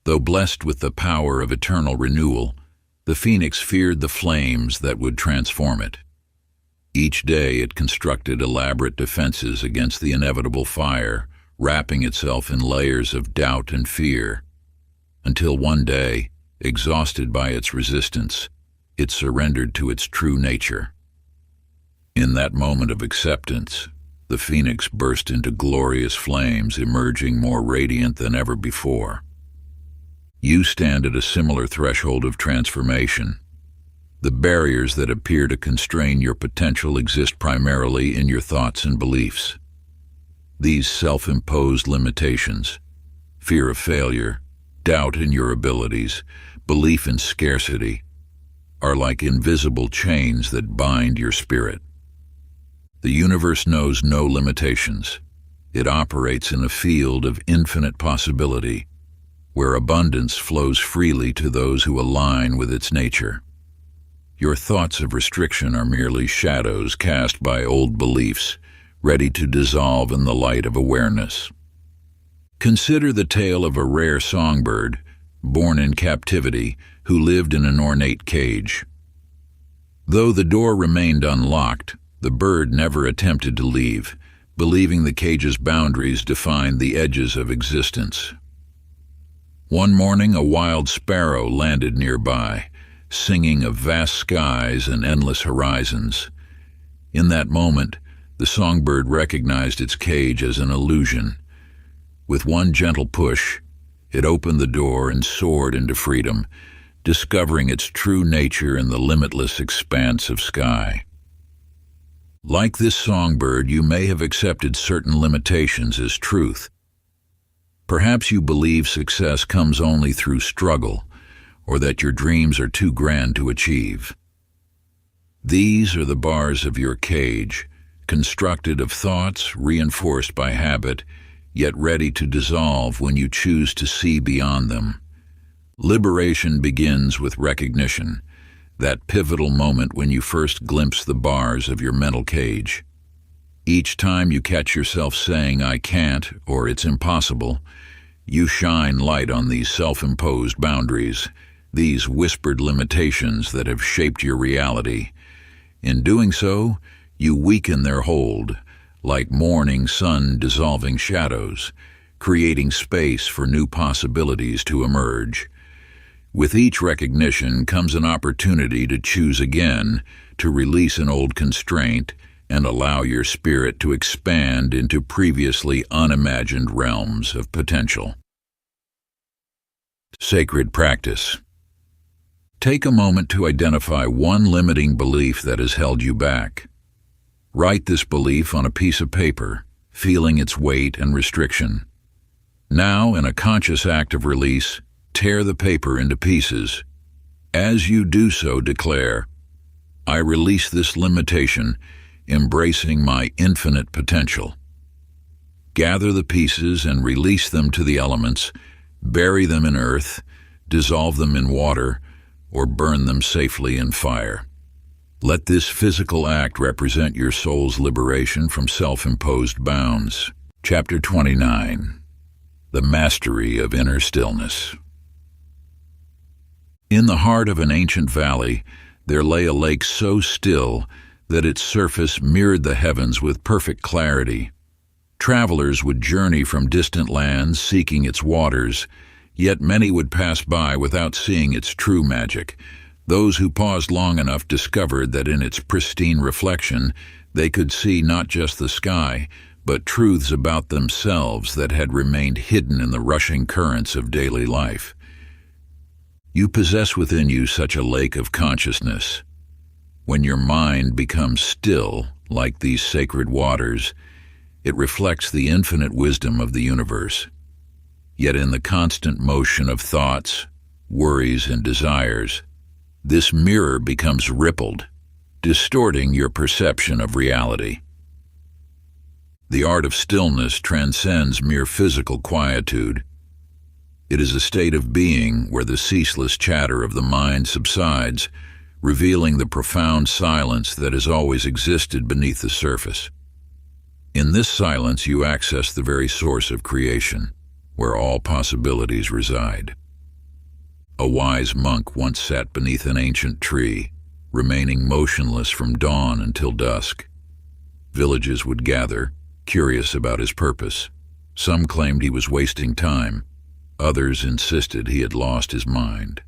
Though blessed with the power of eternal renewal, the phoenix feared the flames that would transform it. Each day it constructed elaborate defenses against the inevitable fire, wrapping itself in layers of doubt and fear, until one day, exhausted by its resistance, it surrendered to its true nature. In that moment of acceptance, the phoenix burst into glorious flames, emerging more radiant than ever before. You stand at a similar threshold of transformation. The barriers that appear to constrain your potential exist primarily in your thoughts and beliefs. These self-imposed limitations, fear of failure, doubt in your abilities, belief in scarcity, are like invisible chains that bind your spirit. The universe knows no limitations. It operates in a field of infinite possibility, where abundance flows freely to those who align with its nature. Your thoughts of restriction are merely shadows cast by old beliefs, ready to dissolve in the light of awareness. Consider the tale of a rare songbird, born in captivity, who lived in an ornate cage. Though the door remained unlocked, the bird never attempted to leave, believing the cage's boundaries defined the edges of existence. One morning, a wild sparrow landed nearby, singing of vast skies and endless horizons. In that moment, the songbird recognized its cage as an illusion. With one gentle push, it opened the door and soared into freedom, discovering its true nature in the limitless expanse of sky. Like this songbird, you may have accepted certain limitations as truth. Perhaps you believe success comes only through struggle, or that your dreams are too grand to achieve. These are the bars of your cage, constructed of thoughts reinforced by habit, yet ready to dissolve when you choose to see beyond them. Liberation begins with recognition, that pivotal moment when you first glimpse the bars of your mental cage. Each time you catch yourself saying, "I can't," or "it's impossible," you shine light on these self-imposed boundaries, these whispered limitations that have shaped your reality. In doing so, you weaken their hold, like morning sun dissolving shadows, creating space for new possibilities to emerge. With each recognition comes an opportunity to choose again, to release an old constraint, and allow your spirit to expand into previously unimagined realms of potential. Sacred practice. Take a moment to identify one limiting belief that has held you back. Write this belief on a piece of paper, feeling its weight and restriction. Now, in a conscious act of release, tear the paper into pieces. As you do so, declare, "I release this limitation, embracing my infinite potential." Gather the pieces and release them to the elements, bury them in earth, dissolve them in water, or burn them safely in fire. Let this physical act represent your soul's liberation from self-imposed bounds. Chapter 29. The Mastery of Inner Stillness. In the heart of an ancient valley, there lay a lake so still that its surface mirrored the heavens with perfect clarity. Travelers would journey from distant lands seeking its waters, yet many would pass by without seeing its true magic. Those who paused long enough discovered that in its pristine reflection, they could see not just the sky, but truths about themselves that had remained hidden in the rushing currents of daily life. You possess within you such a lake of consciousness. When your mind becomes still, like these sacred waters, it reflects the infinite wisdom of the universe. Yet in the constant motion of thoughts, worries, and desires, this mirror becomes rippled, distorting your perception of reality. The art of stillness transcends mere physical quietude. It is a state of being where the ceaseless chatter of the mind subsides, revealing the profound silence that has always existed beneath the surface. In this silence you access the very source of creation, where all possibilities reside. A wise monk once sat beneath an ancient tree, remaining motionless from dawn until dusk. Villages would gather, curious about his purpose. Some claimed he was wasting time. Others insisted he had lost his mind.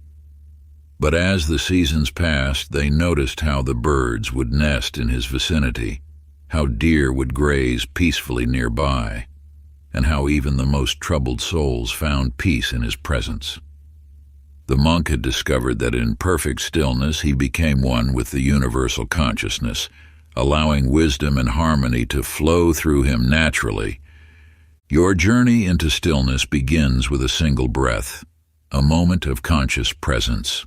But as the seasons passed, they noticed how the birds would nest in his vicinity, how deer would graze peacefully nearby, and how even the most troubled souls found peace in his presence. The monk had discovered that in perfect stillness he became one with the universal consciousness, allowing wisdom and harmony to flow through him naturally. Your journey into stillness begins with a single breath, a moment of conscious presence.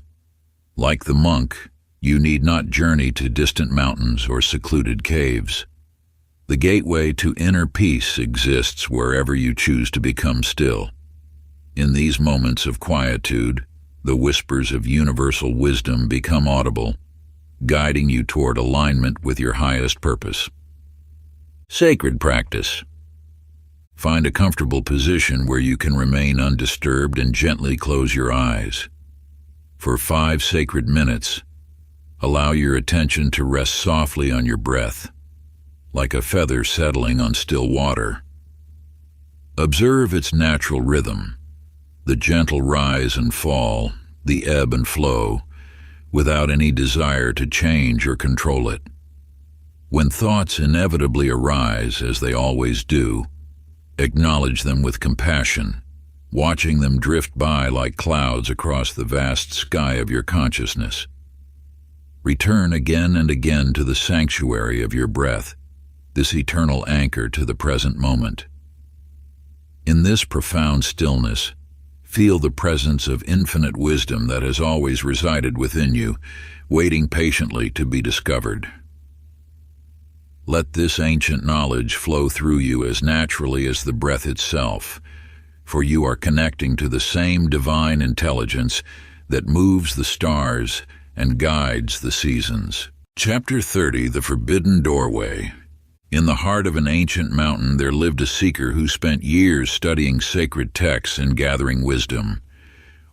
Like the monk, you need not journey to distant mountains or secluded caves. The gateway to inner peace exists wherever you choose to become still. In these moments of quietude, the whispers of universal wisdom become audible, guiding you toward alignment with your highest purpose. Sacred practice. Find a comfortable position where you can remain undisturbed and gently close your eyes. For 5 sacred minutes, allow your attention to rest softly on your breath, like a feather settling on still water. Observe its natural rhythm, the gentle rise and fall, the ebb and flow, without any desire to change or control it. When thoughts inevitably arise, as they always do, acknowledge them with compassion, watching them drift by like clouds across the vast sky of your consciousness. Return again and again to the sanctuary of your breath, this eternal anchor to the present moment. In this profound stillness, feel the presence of infinite wisdom that has always resided within you, waiting patiently to be discovered. Let this ancient knowledge flow through you as naturally as the breath itself, for you are connecting to the same divine intelligence that moves the stars and guides the seasons. Chapter 30, The Forbidden Doorway. In the heart of an ancient mountain there lived a seeker who spent years studying sacred texts and gathering wisdom.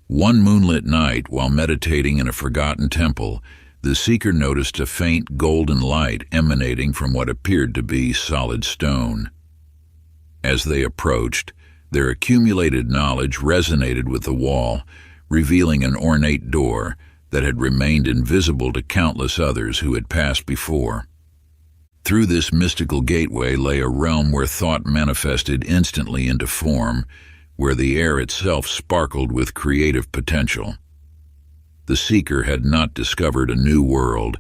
One moonlit night, while meditating in a forgotten temple, the seeker noticed a faint golden light emanating from what appeared to be solid stone. As they approached, their accumulated knowledge resonated with the wall, revealing an ornate door that had remained invisible to countless others who had passed before. Through this mystical gateway lay a realm where thought manifested instantly into form, where the air itself sparkled with creative potential. The seeker had not discovered a new world,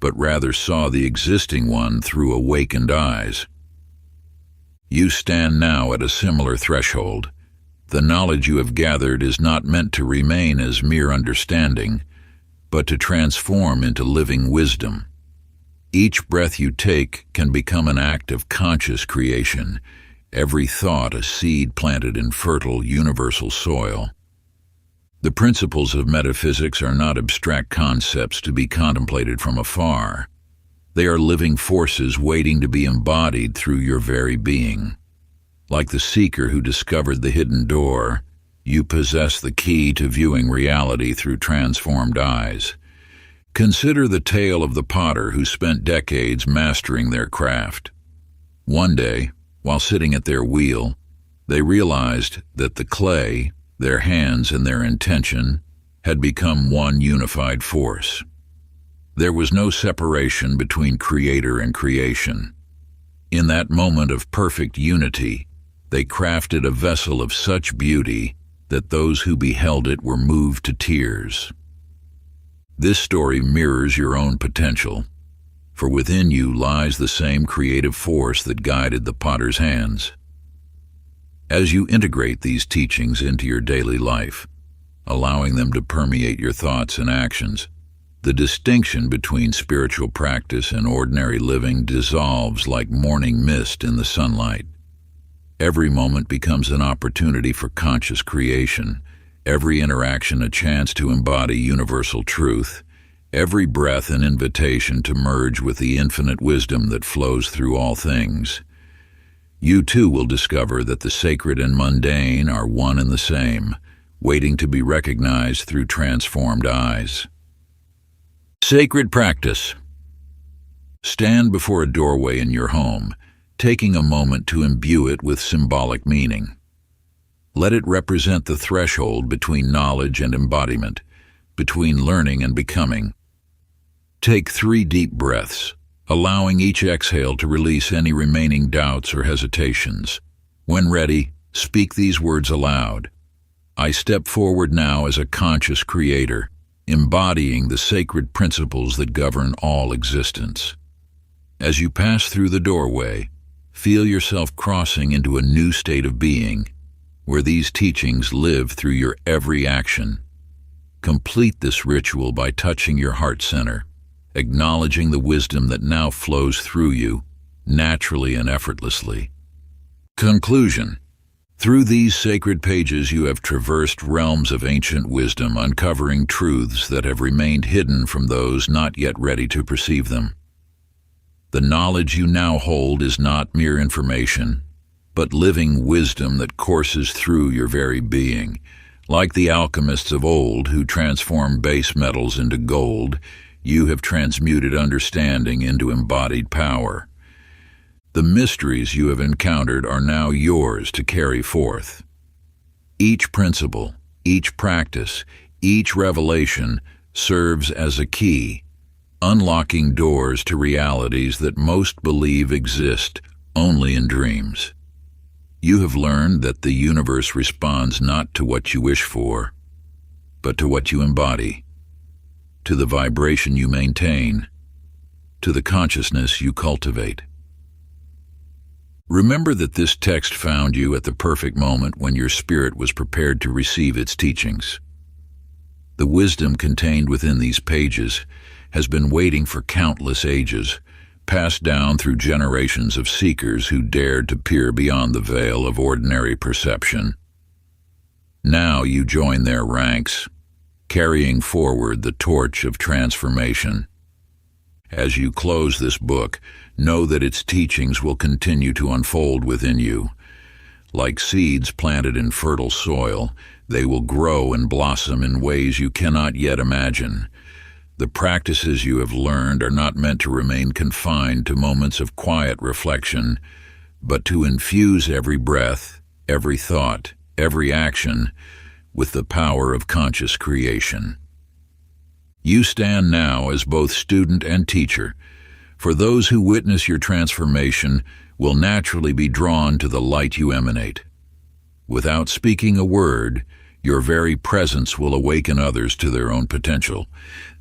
but rather saw the existing one through awakened eyes. You stand now at a similar threshold. The knowledge you have gathered is not meant to remain as mere understanding, but to transform into living wisdom. Each breath you take can become an act of conscious creation, every thought a seed planted in fertile, universal soil. The principles of metaphysics are not abstract concepts to be contemplated from afar. They are living forces waiting to be embodied through your very being. Like the seeker who discovered the hidden door, you possess the key to viewing reality through transformed eyes. Consider the tale of the potter who spent decades mastering their craft. One day, while sitting at their wheel, they realized that the clay, their hands and their intention, had become one unified force. There was no separation between creator and creation. In that moment of perfect unity, they crafted a vessel of such beauty that those who beheld it were moved to tears. This story mirrors your own potential, for within you lies the same creative force that guided the potter's hands. As you integrate these teachings into your daily life, allowing them to permeate your thoughts and actions, the distinction between spiritual practice and ordinary living dissolves like morning mist in the sunlight. Every moment becomes an opportunity for conscious creation, every interaction a chance to embody universal truth, every breath an invitation to merge with the infinite wisdom that flows through all things. You too will discover that the sacred and mundane are one and the same, waiting to be recognized through transformed eyes. Sacred practice. Stand before a doorway in your home, taking a moment to imbue it with symbolic meaning. Let it represent the threshold between knowledge and embodiment, between learning and becoming. Take 3 deep breaths, allowing each exhale to release any remaining doubts or hesitations. When ready, speak these words aloud. I step forward now as a conscious creator, embodying the sacred principles that govern all existence. As you pass through the doorway, feel yourself crossing into a new state of being, where these teachings live through your every action. Complete this ritual by touching your heart center, acknowledging the wisdom that now flows through you, naturally and effortlessly. Conclusion. Through these sacred pages you have traversed realms of ancient wisdom, uncovering truths that have remained hidden from those not yet ready to perceive them. The knowledge you now hold is not mere information, but living wisdom that courses through your very being. Like the alchemists of old who transformed base metals into gold, you have transmuted understanding into embodied power. The mysteries you have encountered are now yours to carry forth. Each principle, each practice, each revelation serves as a key, unlocking doors to realities that most believe exist only in dreams. You have learned that the universe responds not to what you wish for, but to what you embody, to the vibration you maintain, to the consciousness you cultivate. Remember that this text found you at the perfect moment when your spirit was prepared to receive its teachings. The wisdom contained within these pages has been waiting for countless ages, passed down through generations of seekers who dared to peer beyond the veil of ordinary perception. Now you join their ranks, carrying forward the torch of transformation. As you close this book, know that its teachings will continue to unfold within you. Like seeds planted in fertile soil, they will grow and blossom in ways you cannot yet imagine. The practices you have learned are not meant to remain confined to moments of quiet reflection, but to infuse every breath, every thought, every action with the power of conscious creation. You stand now as both student and teacher, for those who witness your transformation will naturally be drawn to the light you emanate. Without speaking a word, your very presence will awaken others to their own potential.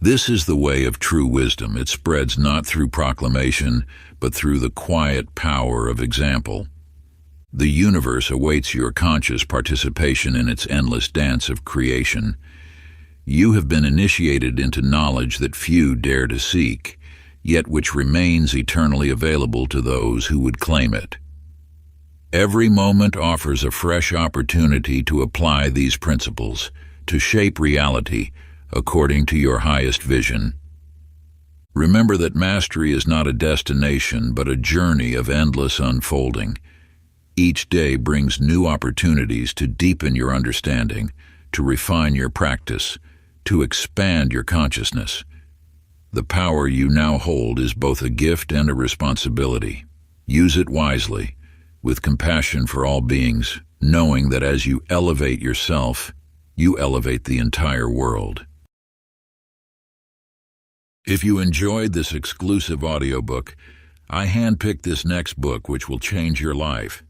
This is the way of true wisdom. It spreads not through proclamation, but through the quiet power of example. The universe awaits your conscious participation in its endless dance of creation. You have been initiated into knowledge that few dare to seek, yet which remains eternally available to those who would claim it. Every moment offers a fresh opportunity to apply these principles, to shape reality according to your highest vision. Remember that mastery is not a destination, but a journey of endless unfolding. Each day brings new opportunities to deepen your understanding, to refine your practice, to expand your consciousness. The power you now hold is both a gift and a responsibility. Use it wisely, with compassion for all beings, knowing that as you elevate yourself, you elevate the entire world. If you enjoyed this exclusive audiobook, I handpicked this next book which will change your life.